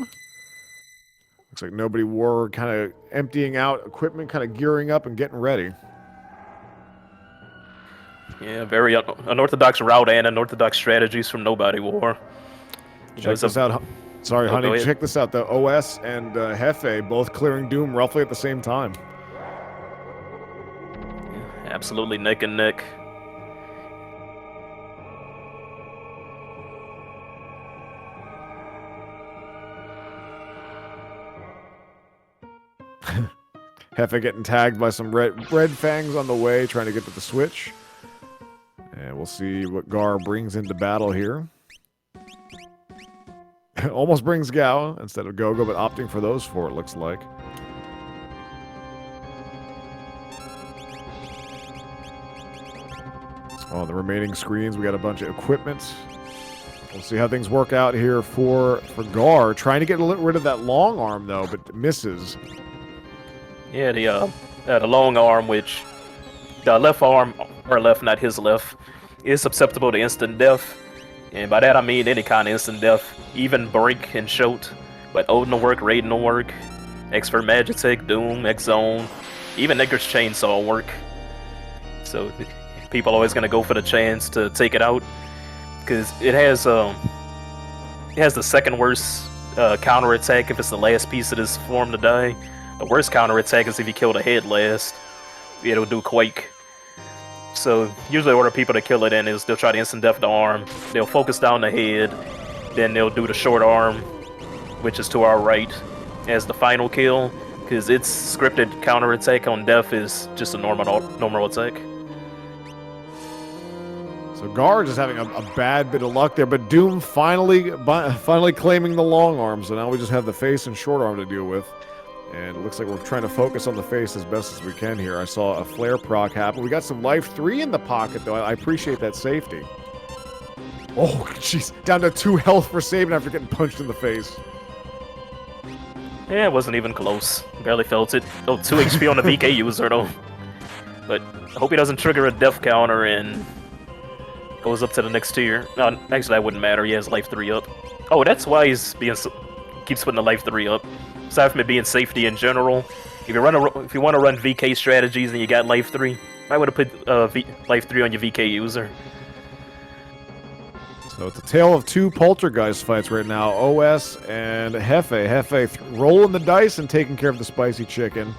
Looks like Nobody War kind of emptying out equipment, kind of gearing up and getting ready. Yeah, very unorthodox route and unorthodox strategies from Nobody War. Check this out. Sorry, honey. Check this out. The OS and Hefe both clearing Doom roughly at the same time. Yeah, absolutely neck and neck. Hefe getting tagged by some red fangs on the way, trying to get to the switch. And we'll see what Gar brings into battle here. Almost brings Gao instead of Gogo, but opting for those 4, it looks like. On the remaining screens, we got a bunch of equipment. We'll see how things work out here for Gar. Trying to get rid of that long arm, though, but misses. Yeah, the long arm, which the left arm, or left, not his left, is susceptible to instant death. And by that I mean any kind of instant death, even Break and Shoat. But Odin will work, Raiden will work, Expert Magitech, Doom, X-Zone, even Nigger's Chainsaw will work. So people are always going to go for the chance to take it out, because it has the second worst counter attack if it's the last piece of this form to die. The worst counter attack is if you kill the head last. It'll do Quake. So usually order people to kill it in is they'll try to instant death the arm, they'll focus down the head, then they'll do the short arm, which is to our right, as the final kill, because its scripted counter attack on death is just a normal attack. So Gar just having a bad bit of luck there, but Doom finally claiming the long arm, so now we just have the face and short arm to deal with. And it looks like we're trying to focus on the face as best as we can here. I saw a flare proc happen. We got some life 3 in the pocket, though. I appreciate that safety. Oh, jeez. Down to 2 health for Sabin after getting punched in the face. Yeah, it wasn't even close. Barely felt it. Oh, 2 HP on the VK user, though. But I hope he doesn't trigger a death counter and goes up to the next tier. No, actually, that wouldn't matter. He has life 3 up. Oh, that's why he's keeps putting the life 3 up. Aside from it being safety in general, if you want to run VK strategies and you got life 3, I would have put life 3 on your VK user. So it's a tale of 2 poltergeist fights right now. OS and Hefe. Hefe rolling the dice and taking care of the spicy chicken.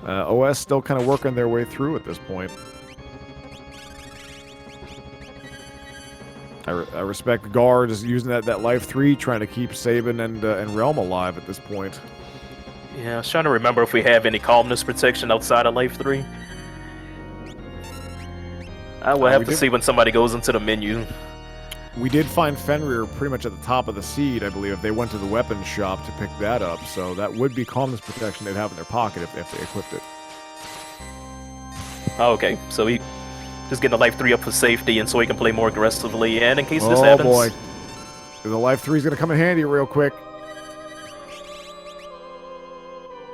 OS still kind of working their way through at this point. I respect Gar just using that life 3, trying to keep Sabin and Realm alive at this point. Yeah, I was trying to remember if we have any calmness protection outside of life 3. I will have to see when somebody goes into the menu. We did find Fenrir pretty much at the top of the seed, I believe, if they went to the weapons shop to pick that up. So that would be calmness protection they'd have in their pocket if they equipped it. Oh, okay, so he just getting the life 3 up for safety and so he can play more aggressively, and in case this happens... Oh boy. The life 3 is going to come in handy real quick.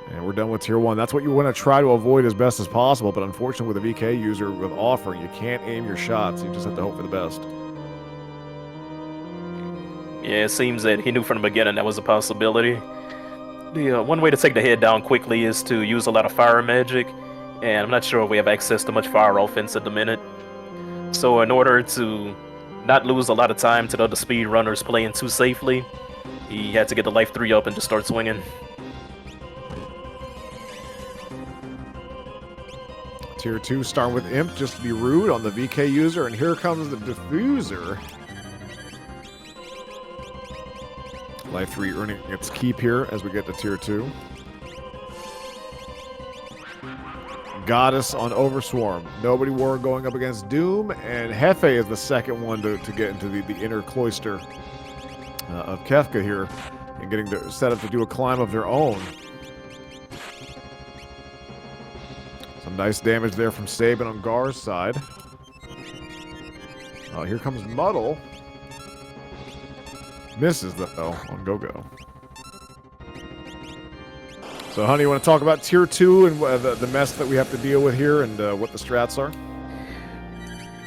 And we're done with tier 1. That's what you want to try to avoid as best as possible, but unfortunately with a VK user with offering, you can't aim your shots. You just have to hope for the best. Yeah, it seems that he knew from the beginning that was a possibility. The one way to take the head down quickly is to use a lot of fire magic, and I'm not sure if we have access to much fire offense at the minute. So in order to not lose a lot of time to the other speedrunners playing too safely, he had to get the life 3 up and just start swinging. Tier 2 starting with Imp just to be rude on the VK user, and here comes the diffuser. Life 3 earning its keep here as we get to tier 2. Goddess on Overswarm. Nobody War going up against Doom, and Hefe is the second one to get into the inner cloister of Kefka here, and getting set up to do a climb of their own. Some nice damage there from Sabin on Gar's side. Here comes Muddle. Misses, though, on Go-Go. So, honey, you want to talk about tier 2 and the mess that we have to deal with here and what the strats are?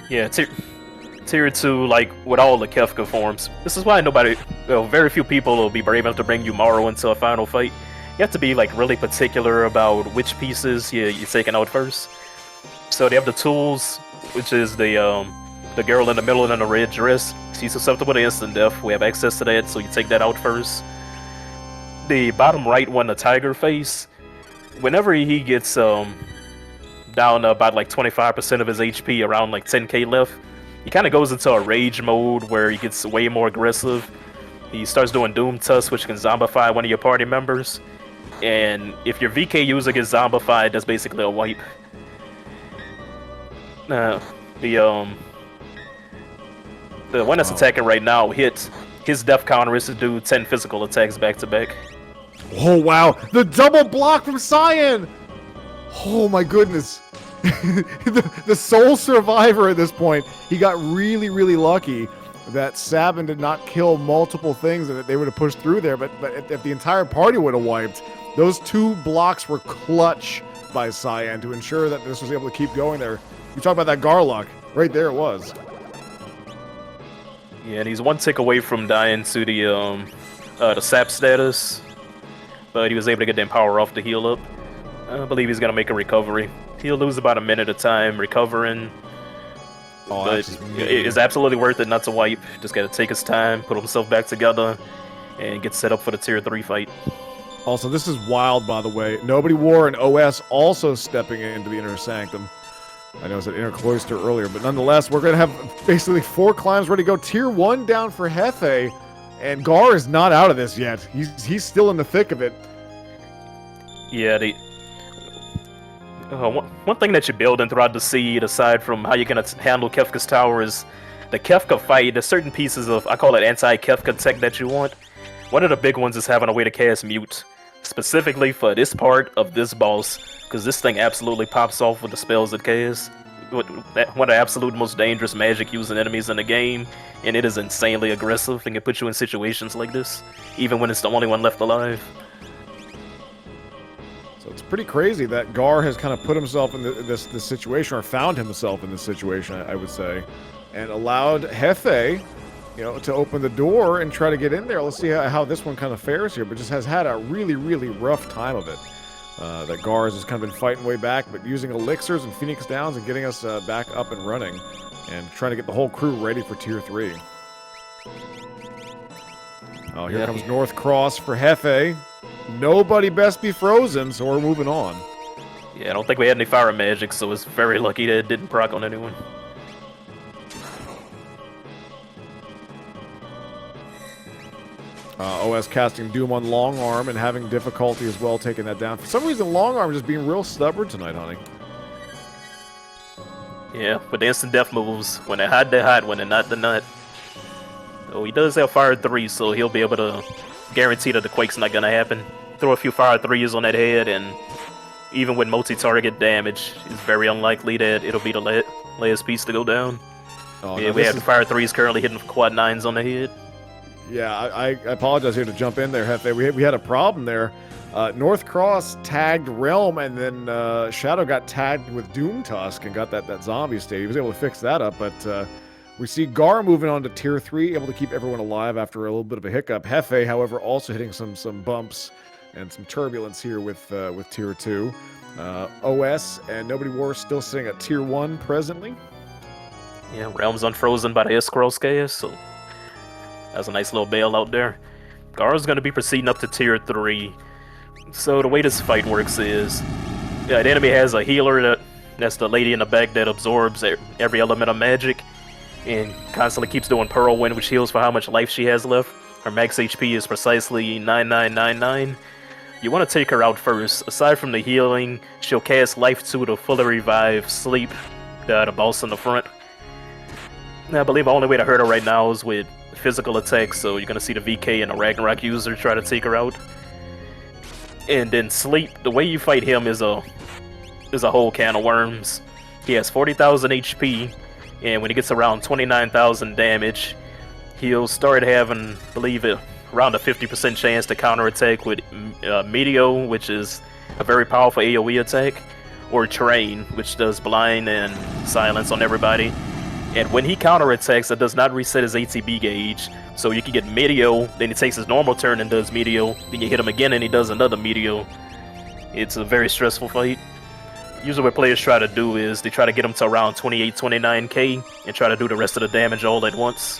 Yeah, tier 2, like with all the Kefka forms. This is why very few people will be brave enough to bring Umaro into a final fight. You have to be like really particular about which pieces you're taking out first. So they have the tools, which is the girl in the middle in the red dress. She's susceptible to instant death. We have access to that, so you take that out first. The bottom right one, the tiger face, whenever he gets down about like 25% of his HP, around like 10k left, he kind of goes into a rage mode where he gets way more aggressive. He starts doing Doom Tusk, which can zombify one of your party members. And if your VK user gets zombified, that's basically a wipe. The one that's attacking right now hit his death counter is to do 10 physical attacks back to back. Oh, wow. The double block from Cyan. Oh, my goodness. the sole survivor at this point. He got really, really lucky that Sabin did not kill multiple things and that they would have pushed through there. But if the entire party would have wiped, those 2 blocks were clutch by Cyan to ensure that this was able to keep going there. You talk about that Garlock. Right there it was. Yeah, and he's 1 tick away from dying to the sap status. But he was able to get the power off to heal up. I believe he's going to make a recovery. He'll lose about a minute of time recovering. Oh, but it's absolutely worth it not to wipe. Just got to take his time, put himself back together, and get set up for the tier 3 fight. Also, this is wild, by the way. Nobody War and OS also stepping into the Inner Sanctum. I know I said Inner Cloister earlier, but nonetheless, we're going to have basically 4 climbs ready to go. Tier 1 down for Hefe, and Gar is not out of this yet. He's still in the thick of it. Yeah, one thing that you're building throughout the seed, aside from how you're going to handle Kefka's tower, is the Kefka fight. There's certain pieces of, I call it anti-Kefka tech that you want. One of the big ones is having a way to cast Mute, specifically for this part of this boss, because this thing absolutely pops off with the spells it casts. One of the absolute most dangerous magic using enemies in the game, and it is insanely aggressive and can put you in situations like this, even when it's the only one left alive. So it's pretty crazy that Gar has kind of put himself in this situation, or found himself in this situation, I would say, and allowed Hefe, to open the door and try to get in there. Let's see how this one kind of fares here, but just has had a really, really rough time of it. That Gar has just kind of been fighting way back, but using elixirs and Phoenix Downs and getting us back up and running, and trying to get the whole crew ready for Tier 3. Oh, here comes North Cross for Hefe. Nobody best be frozen, so we're moving on. Yeah, I don't think we had any fire magic, so it's very lucky that it didn't proc on anyone. OS casting Doom on Long Arm and having difficulty as well taking that down. For some reason, Long Arm is just being real stubborn tonight, honey. Yeah, but the instant death moves, when they're hot, they're hot. When they're not, they're not. So he does have Fire 3, so he'll be able to guarantee that the Quake's not going to happen. Throw a few Fire 3s on that head, and even with multi-target damage, it's very unlikely that it'll be the last piece to go down. Oh, yeah, we have the Fire 3s currently hitting quad 9s on the head. Yeah, I apologize here to jump in there, Hefe. We had a problem there. North Cross tagged Realm, and then Shadow got tagged with Doom Tusk and got that zombie state. He was able to fix that up, but we see Gar moving on to Tier 3, able to keep everyone alive after a little bit of a hiccup. Hefe, however, also hitting some bumps and some turbulence here with Tier 2. OS and Nobody War still sitting at Tier 1 presently. Yeah, Realm's unfrozen by the S-Scroll Chaos, so that's a nice little bail out there. Gar's going to be proceeding up to Tier 3. So the way this fight works is, the enemy has a healer, that's the lady in the back that absorbs every element of magic, and constantly keeps doing Pearl Wind, which heals for how much life she has left. Her max HP is precisely 9999. You want to take her out first. Aside from the healing, she'll cast Life 2 to fully revive Sleep, the boss in the front. I believe the only way to hurt her right now is with physical attacks, so you're going to see the VK and the Ragnarok user try to take her out. And then Sleep, the way you fight him is a whole can of worms. He has 40,000 HP, and when he gets around 29,000 damage, he'll start having, I believe, around a 50% chance to counterattack with Meteor, which is a very powerful AoE attack, or Train, which does blind and silence on everybody. And when he counterattacks, it does not reset his ATB gauge, so you can get Meteor, then he takes his normal turn and does Meteor, then you hit him again and he does another Meteor. It's a very stressful fight. Usually what players try to do is they try to get him to around 28-29k and try to do the rest of the damage all at once.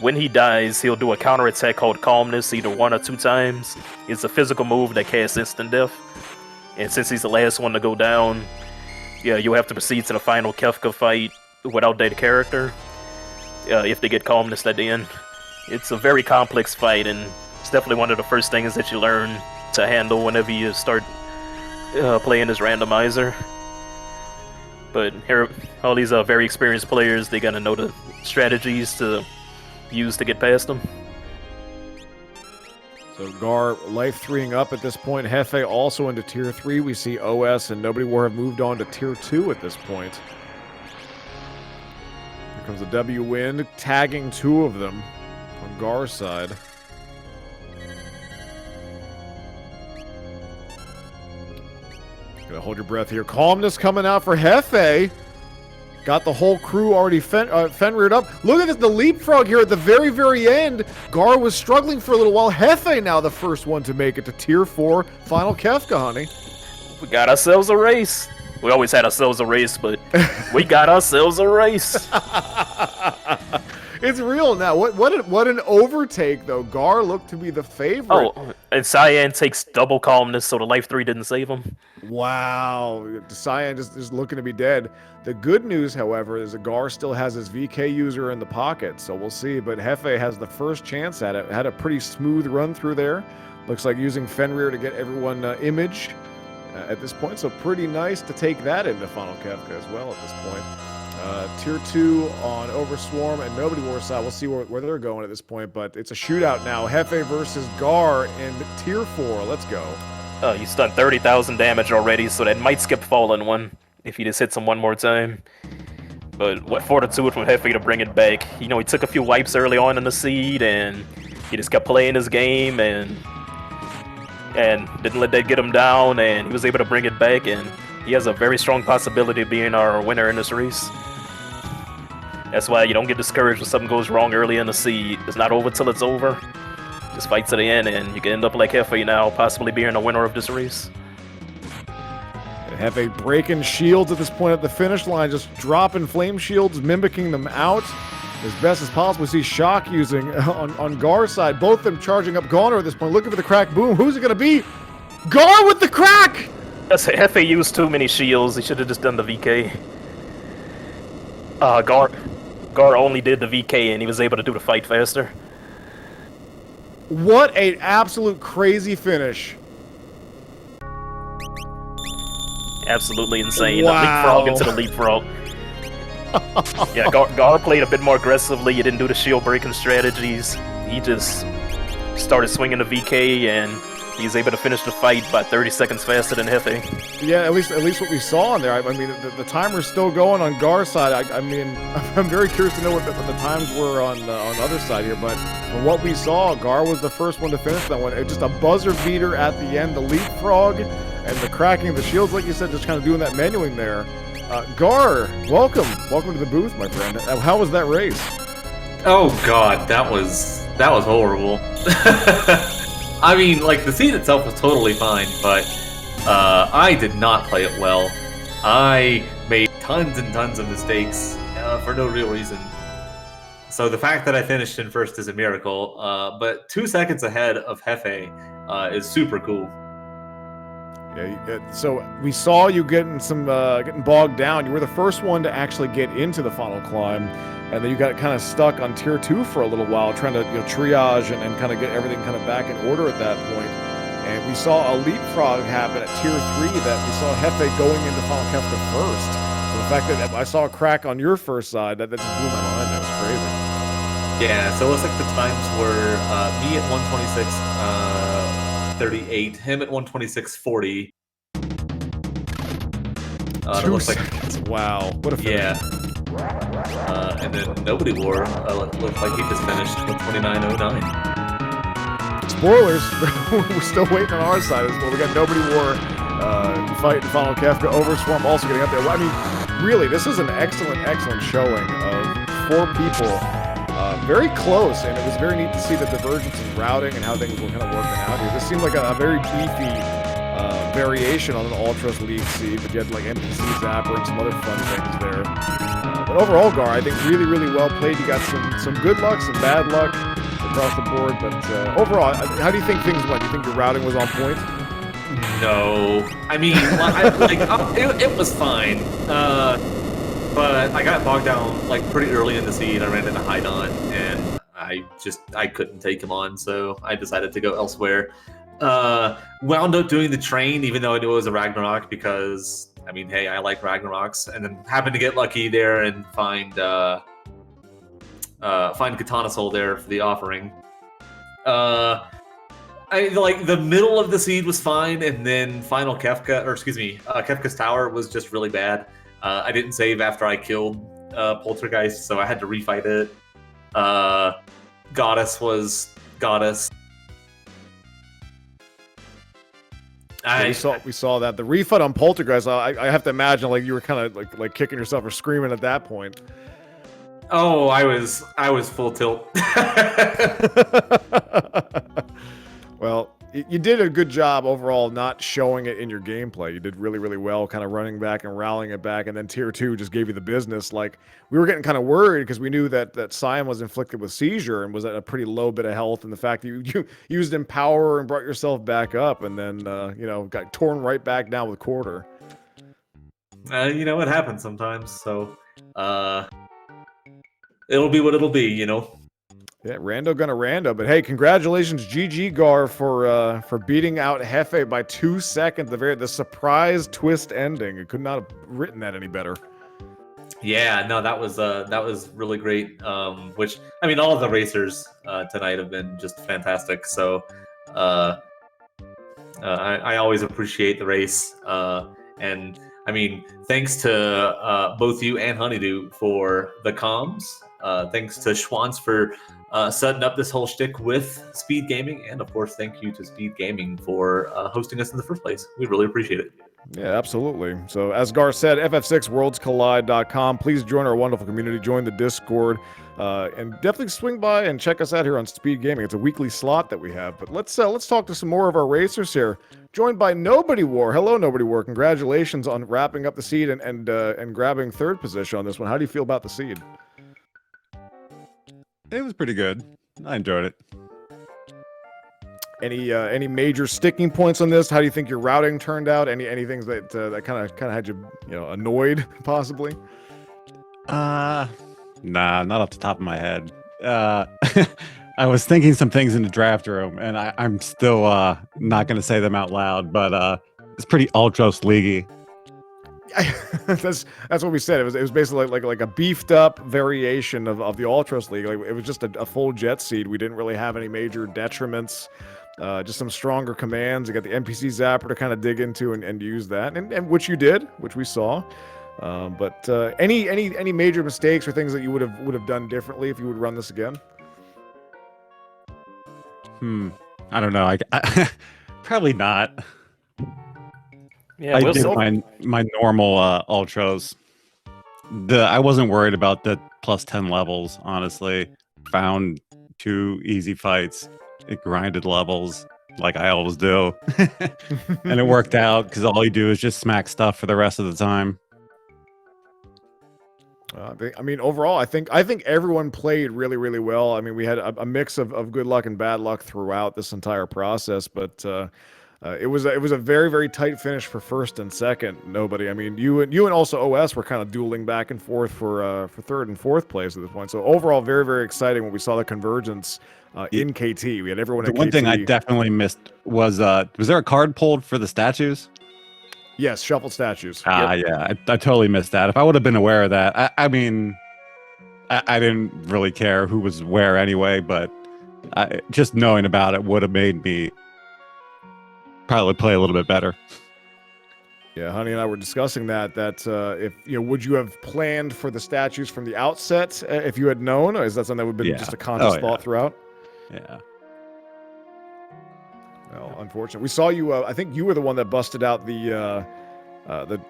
When he dies, he'll do a counterattack called Calmness either 1 or 2 times. It's a physical move that casts instant death. And since he's the last one to go down, yeah, you'll have to proceed to the final Kefka fight without that character, if they get Calmness at the end. It's a very complex fight, and it's definitely one of the first things that you learn to handle whenever you start playing as Randomizer. But here, all these very experienced players, they gotta know the strategies to used to get past him. So Gar life 3ing up at this point. Hefe also into tier 3. We see OS and Nobody War have moved on to tier 2 at this point. Here comes the W win, tagging 2 of them on Gar's side. Gotta hold your breath here. Calmness coming out for Hefe. Got the whole crew already Fenrir'd up. Look at this, the leapfrog here at the very, very end. Gar was struggling for a little while. Hefe now the first one to make it to tier 4 final Kefka, honey. We got ourselves a race. We always had ourselves a race, but we got ourselves a race. It's real now. What an overtake, though. Gar looked to be the favorite. Oh, and Cyan takes double calmness, so the life 3 didn't save him. Wow. Cyan just looking to be dead. The good news, however, is that Gar still has his VK user in the pocket, so we'll see. But Hefe has the first chance at it. Had a pretty smooth run through there. Looks like using Fenrir to get everyone image at this point, so pretty nice to take that into Final Kefka as well at this point. Tier 2 on Overswarm and Nobody War side. We'll see where they're going at this point, but it's a shootout now. Hefe versus Gar in Tier 4. Let's go. He's done 30,000 damage already, so that might skip Fallen 1 if he just hits him one more time. But what fortitude from Hefe to bring it back. You know, he took a few wipes early on in the seed, and he just kept playing his game, and didn't let that get him down, and he was able to bring it back, and he has a very strong possibility of being our winner in this race. That's why you don't get discouraged when something goes wrong early in the seed. It's not over till it's over. Just fight to the end, and you can end up like Hefe now, possibly being a winner of this race. Hefe breaking shields at this point at the finish line, just dropping flame shields, mimicking them out as best as possible. We see Shock using on Gar's side, both of them charging up Goner at this point, looking for the crack. Boom, who's it going to be? Gar with the crack! That's Hefe used too many shields. He should have just done the VK. Gar only did the VK, and he was able to do the fight faster. What an absolute crazy finish. Absolutely insane. Wow. Leapfrog into the leapfrog. Yeah, Gar played a bit more aggressively. He didn't do the shield breaking strategies. He just started swinging the VK, and he's able to finish the fight by 30 seconds faster than Hefe. Yeah, at least what we saw in there. I mean, the timer's still going on Gar's side. I mean, I'm very curious to know what the times were on the other side here. But from what we saw, Gar was the first one to finish that one. It just a buzzer beater at the end, the leapfrog, and the cracking of the shields, like you said, just kind of doing that menuing there. Gar, welcome to the booth, my friend. How was that race? Oh God, that was horrible. I mean, like, the scene itself was totally fine, but I did not play it well. I made tons and tons of mistakes for no real reason. So the fact that I finished in first is a miracle, but 2 seconds ahead of Hefe is super cool. Yeah, so we saw you getting bogged down. You were the first one to actually get into the final climb, and then you got kind of stuck on tier 2 for a little while, trying to triage and kind of get everything kind of back in order at that point. And we saw a leapfrog happen at tier 3 that we saw Hefe going into Final Kefka first. So the fact that I saw a crack on your first side, that just blew my mind. That was crazy. Yeah, so it looks like the times were me at 126.38, him at 126.40. It 2 looks like, seconds. Wow, what a finish. yeah. And then Nobody War looked like he just finished with 29.09. Spoilers, we're still waiting on our side as well. We got Nobody War fighting Final Kefka, Overswarm also getting up there. Well, I mean, really, this is an excellent showing of 4 people. Very close, and it was very neat to see the divergence in routing and how things were kind of working out here. This seemed like a very beefy variation on an Ultras League seed, but you had like NPC Zapper and some other fun things there. But overall, Gar, I think really well played. You got some good luck, some bad luck across the board, but overall, how do you think things went? Do you think your routing was on point? No, I mean, it was fine, but I got bogged down like pretty early in the seed. I ran into Hydon, and I couldn't take him on, so I decided to go elsewhere. Wound up doing the train, even though I knew it was a Ragnarok, because I mean, hey, I like Ragnaroks, and then happened to get lucky there and find find Katana Soul there for the offering. I like the middle of the seed was fine, and then final Kefka's Tower was just really bad. I didn't save after I killed Poltergeist, so I had to refight it. Goddess was Goddess. Yeah, we saw that the refight on Poltergeist. I have to imagine like you were kind of like kicking yourself or screaming at that point. Oh, I was full tilt. Well, you did a good job overall not showing it in your gameplay. You did really, really well kind of running back and rallying it back, and then Tier 2 just gave you the business. Like, we were getting kind of worried because we knew that Sion was inflicted with seizure and was at a pretty low bit of health, and the fact that you used Empower and brought yourself back up and then, got torn right back down with Quarter. It happens sometimes, so it'll be what it'll be, Yeah, rando gonna rando, but hey, congratulations, GG Gar, for beating out Hefe by 2 seconds. The surprise twist ending. It could not have written that any better. Yeah, no, that was really great. Which I mean, all of the racers tonight have been just fantastic. So I always appreciate the race, and I mean, thanks to both you and Honeydew for the comms. Thanks to Schwantz for setting up this whole shtick with SpeedGaming, and of course, thank you to SpeedGaming for hosting us in the first place. We really appreciate it. Yeah, absolutely. So, as Gar said, ff6worldscollide.com. Please join our wonderful community, join the Discord, and definitely swing by and check us out here on SpeedGaming. It's a weekly slot that we have. But let's talk to some more of our racers here. Joined by Nobody War. Hello, Nobody War. Congratulations on wrapping up the seed and grabbing third position on this one. How do you feel about the seed? It was pretty good. I enjoyed it. Any major sticking points on this? How do you think your routing turned out? Any things that kind of had you annoyed possibly? Nah, not off the top of my head. I was thinking some things in the draft room, and I'm still not going to say them out loud, but it's pretty Ultros leaguey. That's what we said. It was basically like a beefed up variation of the Ultros League. Like, it was just a full jet seed. We didn't really have any major detriments. Just some stronger commands. You got the NPC zapper to kind of dig into and use that, and which you did, which we saw. But any major mistakes or things that you would have done differently if you would run this again? I don't know. I probably not. Yeah, I did my normal ultras. I wasn't worried about the plus 10 levels, honestly. Found 2 easy fights. It grinded levels like I always do. And it worked out because all you do is just smack stuff for the rest of the time. I mean, overall, I think everyone played really, really well. I mean, we had a mix of good luck and bad luck throughout this entire process, but it was a very, very tight finish for first and second. Nobody. I mean, you and also OS were kind of dueling back and forth for third and fourth place at this point. So overall, very, very exciting when we saw the convergence in KT. We had everyone. The one thing I definitely missed was there a card pulled for the statues? Yes, shuffled statues. Yeah, I totally missed that. If I would have been aware of that, I mean, I didn't really care who was where anyway, but just knowing about it would have made me probably play a little bit better. Yeah, Honey and I were discussing that if would you have planned for the statues from the outset if you had known, or is that something that would have been just a conscious thought throughout? Yeah. Well, unfortunately, we saw you. I think you were the one that busted out the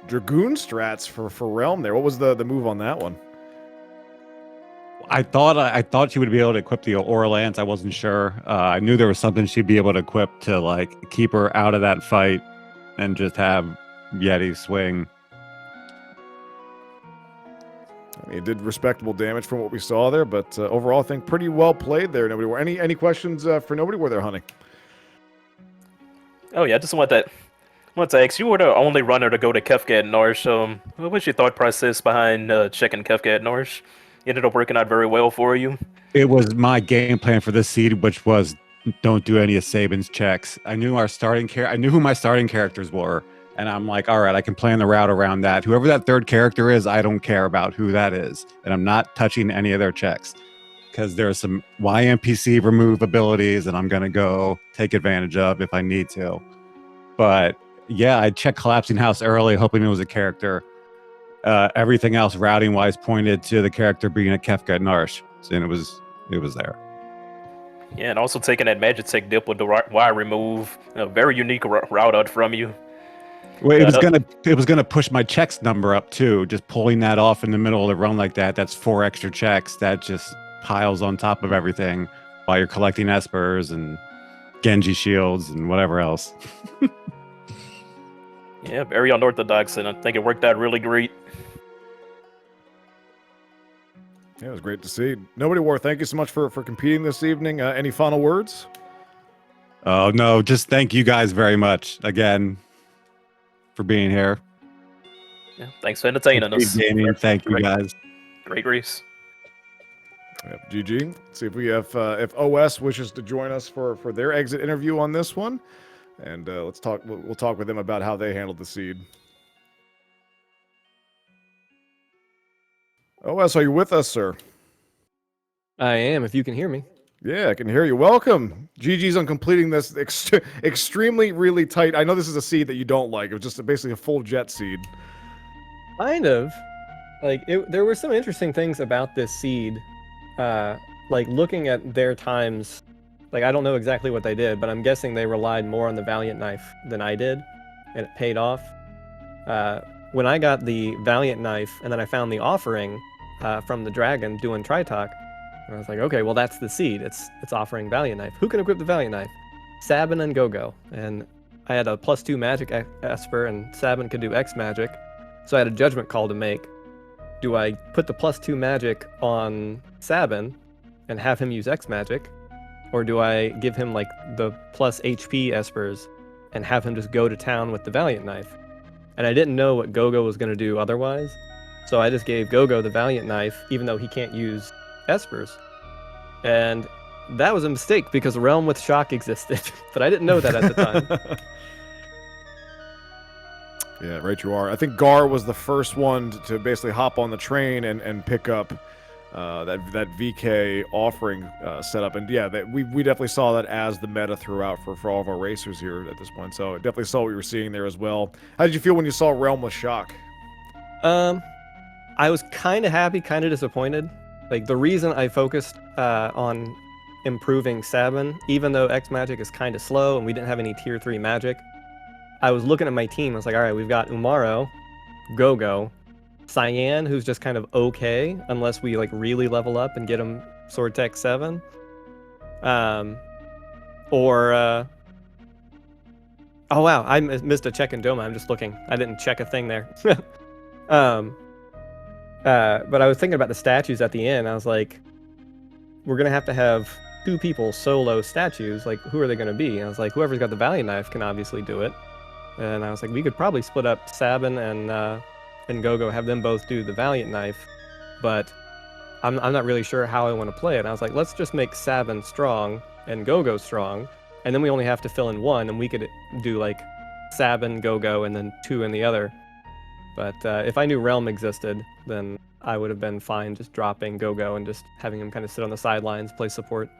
Dragoon strats for Realm there. What was the move on that one? I thought she would be able to equip the Aura Lance. I wasn't sure. I knew there was something she'd be able to equip to like keep her out of that fight and just have Yeti swing. I mean, it did respectable damage from what we saw there, but overall, I think pretty well played there. Nobody. Any questions for Nobody War there, Honey? Oh yeah, I just want to ask, you were the only runner to go to Kefka at Norsh. What was your thought process behind checking Kefka at Norsh? It ended up working out very well for you. It was my game plan for this seed, which was don't do any of Saban's checks. I knew I knew who my starting characters were, and I'm like, all right, I can plan the route around that. Whoever that third character is, I don't care about who that is, and I'm not touching any of their checks. because there are some YNPC remove abilities that I'm going to go take advantage of if I need to. But yeah, I checked Collapsing House early, hoping it was a character. Everything else routing wise pointed to the character being a Kefka Narsh, and it was there. Yeah, and also taking that Magitech dip with the Y remove, a very unique route out from you. Well, it was gonna push my checks number up too. Just pulling that off in the middle of the run like that, that's 4 extra checks. That just piles on top of everything while you're collecting Espers and Genji shields and whatever else. Yeah, very unorthodox, and I think it worked out really great. Yeah, it was great to see. Nobody War, thank you so much for competing this evening. Any final words? Oh no, just thank you guys very much again for being here. Yeah, thanks for entertaining us. Gaming, thank you guys. Great race. Yep, GG. Let's see if we have if OS wishes to join us for their exit interview on this one, and let's talk. We'll talk with them about how they handled the seed. OS, are you with us, sir? I am, if you can hear me. Yeah, I can hear you. Welcome. GG's on completing this extremely, really tight. I know this is a seed that you don't like. It was just basically a full jet seed. Kind of. Like, there were some interesting things about this seed. Like, looking at their times, like, I don't know exactly what they did, but I'm guessing they relied more on the Valiant Knife than I did, and it paid off. When I got the Valiant Knife, and then I found the offering from the dragon doing Tritalk, and I was like, okay, well, that's the seed. It's offering Valiant Knife. Who can equip the Valiant Knife? Sabin and Gogo. And I had a +2 magic Esper, and Sabin could do X magic. So I had a judgment call to make. Do I put the +2 magic on Sabin and have him use X magic? Or do I give him like the plus HP Espers and have him just go to town with the Valiant Knife? And I didn't know what Gogo was going to do otherwise. So I just gave Gogo the Valiant Knife, even though he can't use Espers. And that was a mistake because Realm with Shock existed, but I didn't know that at the time. Yeah, right you are. I think Gar was the first one to basically hop on the train and pick up that VK offering setup. And yeah, we definitely saw that as the meta throughout for all of our racers here at this point. So definitely saw what you were seeing there as well. How did you feel when you saw Realm with Shock? I was kind of happy, kind of disappointed. Like, the reason I focused on improving Sabin, even though X magic is kind of slow and we didn't have any tier 3 magic, I was looking at my team. I was like, all right, we've got Umaro, Gogo, Cyan, who's just kind of okay unless we like really level up and get him Sword Tech 7. Oh wow, I missed a check in Doma. I'm just looking. I didn't check a thing there. But I was thinking about the statues at the end. I was like, we're gonna have to have 2 people solo statues. Like, who are they gonna be? And I was like, whoever's got the Valiant Knife can obviously do it. And I was like, we could probably split up Sabin and Gogo, have them both do the Valiant Knife, but I'm not really sure how I want to play it. And I was like, let's just make Sabin strong and Gogo strong, and then we only have to fill in 1, and we could do like Sabin, Gogo, and then 2 in the other. But if I knew Realm existed, then I would have been fine just dropping Gogo and just having him kind of sit on the sidelines, play support.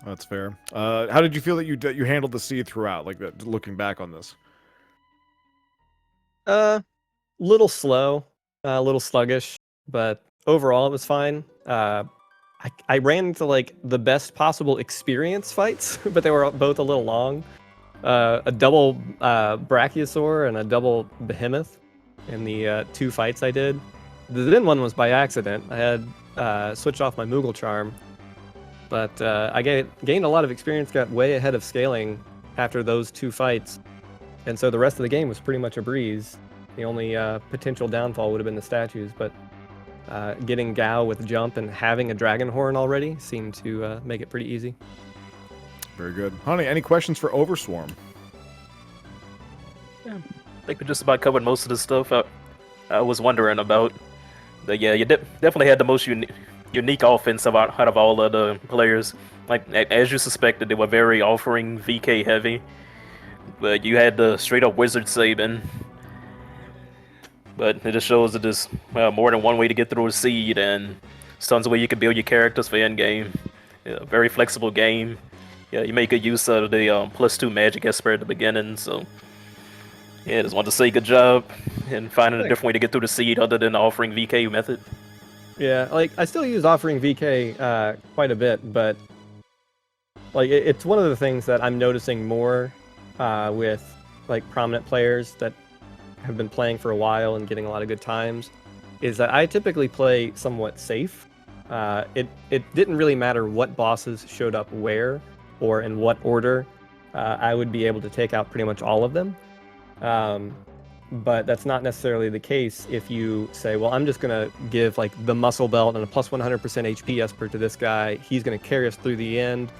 That's fair. How did you feel that you handled the seed throughout, like that, looking back on this? Little slow, a little sluggish, but overall it was fine. I ran into like the best possible experience fights, but they were both a little long. A double Brachiosaur and a double Behemoth in the 2 fights I did. The Din one was by accident. I had switched off my Moogle Charm, but I gained a lot of experience, got way ahead of scaling after those 2 fights, and so the rest of the game was pretty much a breeze. The only potential downfall would have been the statues, but getting Gao with jump and having a Dragon Horn already seemed to make it pretty easy. Very good. Honey, any questions for Overswarm? Yeah, I think we just about covered most of the stuff I was wondering about. But yeah, you definitely had the most unique offense out of all of the players. Like, as you suspected, they were very offering VK heavy. But you had the straight up Wizard Sabin. But it just shows that there's more than one way to get through a seed, and There's tons of way you can build your characters for endgame. Yeah, very flexible game. Yeah, you make good use of the +2 magic expert at the beginning. So yeah, just want to say good job in finding a different way to get through the seed other than the offering VK method. Yeah, like I still use offering VK quite a bit, but like it's one of the things that I'm noticing more with like prominent players that have been playing for a while and getting a lot of good times, is that I typically play somewhat safe. It didn't really matter what bosses showed up where or in what order. I would be able to take out pretty much all of them. But that's not necessarily the case if you say, well, I'm just going to give like the muscle belt and a plus 100% HP Esper to this guy. He's going to carry us through the end.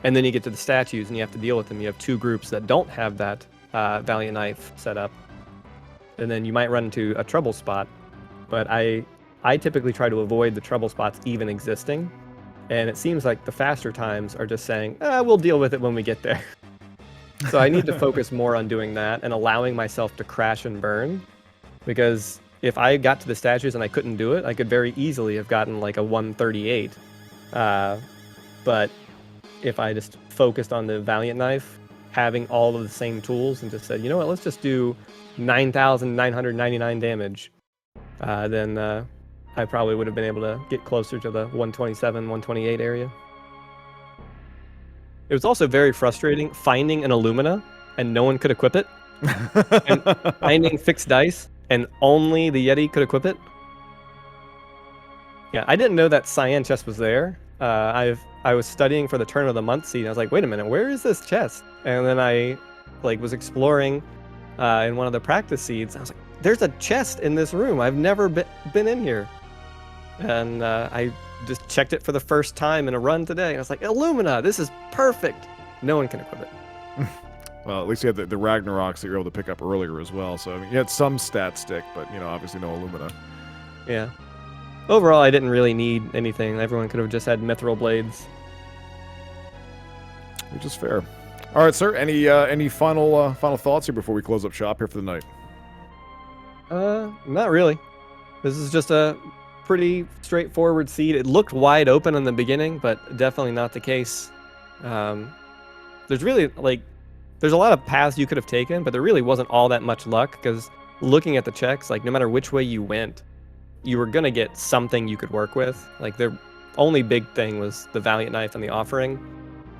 And then you get to the statues and you have to deal with them. You have two groups that don't have that Valiant Knife set up. And then you might run into a trouble spot. But I typically try to avoid the trouble spots even existing. And it seems like the faster times are just saying, we'll deal with it when we get there. So I need to focus more on doing that and allowing myself to crash and burn. Because if I got to the statues and I couldn't do it, I could very easily have gotten like a 138. But if I just focused on the Valiant Knife, having all of the same tools and just said, you know what, let's just do 9,999 damage, then I probably would have been able to get closer to the 127, 128 area. It was also very frustrating finding an Illumina and no one could equip it, and finding fixed dice and only the Yeti could equip it. Yeah, I didn't know that Cyan chest was there. I was studying for the turn of the month seed. And I was like, wait a minute, where is this chest? And then I was exploring in one of the practice seeds. I was like, there's a chest in this room. I've never been in here. And I just checked it for the first time in a run today. And I was like, Illumina, this is perfect. No one can equip it. Well, at least you had the Ragnaroks that you were able to pick up earlier as well. So I mean, you had some stat stick, but obviously no Illumina. Yeah. Overall, I didn't really need anything. Everyone could have just had mithril blades. Which is fair. All right, sir. Any final thoughts here before we close up shop here for the night? Not really. This is just a pretty straightforward seed. It looked wide open in the beginning, but definitely not the case. There's really there's a lot of paths you could have taken, but there really wasn't all that much luck because looking at the checks, no matter which way you went, you were gonna get something you could work with. Their only big thing was the Valiant Knife and the offering.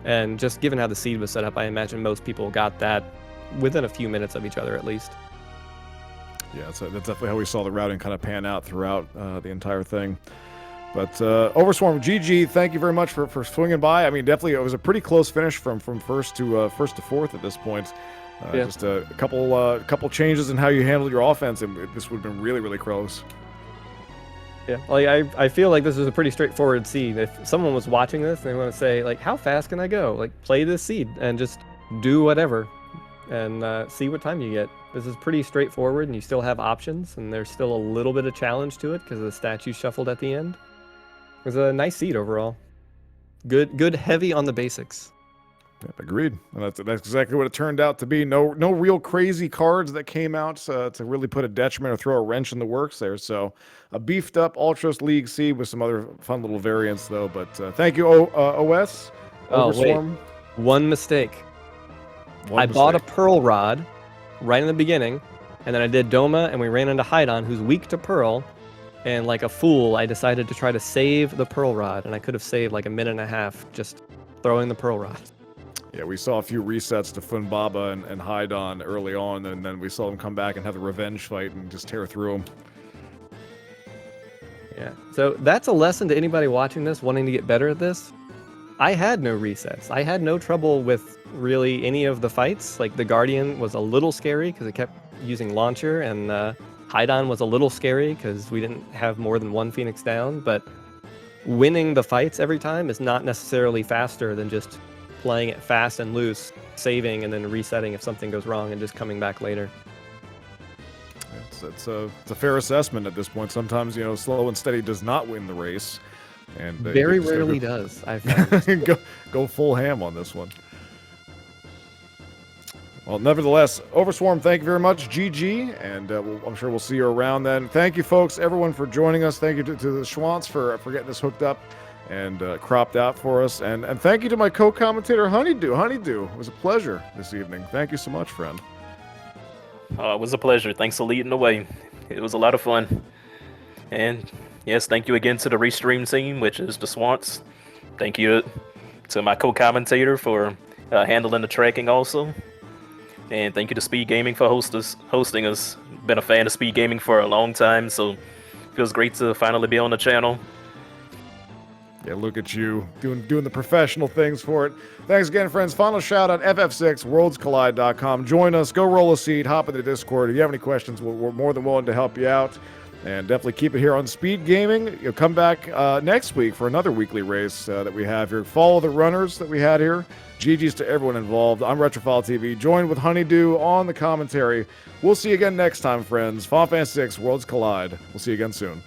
And just given how the seed was set up, I imagine most people got that within a few minutes of each other at least. Yeah, that's definitely how we saw the routing kind of pan out throughout the entire thing. But Overswarm, GG, thank you very much for swinging by. I mean, definitely it was a pretty close finish from first to fourth at this point. Yeah. Just a couple changes in how you handled your offense, and this would have been really, really close. Yeah, I feel like this is a pretty straightforward seed. If someone was watching this and they want to say, how fast can I go? Play this seed and just do whatever and see what time you get. This is pretty straightforward and you still have options and there's still a little bit of challenge to it because of the statues shuffled at the end. It was a nice seed overall. Good heavy on the basics. Yep, agreed. And that's exactly what it turned out to be. No real crazy cards that came out to really put a detriment or throw a wrench in the works there. So a beefed up Ultros League seed with some other fun little variants though. But thank you, OS. Overswarm. Wait. One mistake. I bought a Pearl Rod right in the beginning, and then I did Doma, and we ran into Hydon, who's weak to Pearl. And like a fool, I decided to try to save the Pearl Rod, and I could have saved like a minute and a half just throwing the Pearl Rod. Yeah, we saw a few resets to Funbaba and Hydon early on, and then we saw them come back and have a revenge fight and just tear through them. Yeah, so that's a lesson to anybody watching this, wanting to get better at this. I had no resets. I had no trouble with really any of the fights. The Guardian was a little scary because it kept using Launcher, and Hydon was a little scary because we didn't have more than one Phoenix down, but winning the fights every time is not necessarily faster than just playing it fast and loose, saving and then resetting if something goes wrong and just coming back later. It's a fair assessment at this point. Sometimes, slow and steady does not win the race. And very rarely does, I've found. go full ham on this one. Well, nevertheless, Overswarm, thank you very much, GG, and I'm sure we'll see you around then. Thank you, folks, everyone, for joining us. Thank you to the Schwantz for getting this hooked up and cropped out for us. And thank you to my co-commentator, Honeydew. Honeydew, it was a pleasure this evening. Thank you so much, friend. It was a pleasure. Thanks for leading the way. It was a lot of fun. And yes, thank you again to the Restream team, which is the Swants. Thank you to my co-commentator for handling the tracking also. And thank you to SpeedGaming for hosting us. Been a fan of SpeedGaming for a long time, so it feels great to finally be on the channel. Yeah, look at you doing the professional things for it. Thanks again, friends. Final shout out, FF6, worldscollide.com. Join us, go roll a seat, hop in the Discord. If you have any questions, we're more than willing to help you out. And definitely keep it here on Speed Gaming. You'll come back next week for another weekly race that we have here. Follow the runners that we had here. GG's to everyone involved. I'm Retrophile TV, joined with Honeydew on the commentary. We'll see you again next time, friends. Final Fantasy VI, Worlds Collide. We'll see you again soon.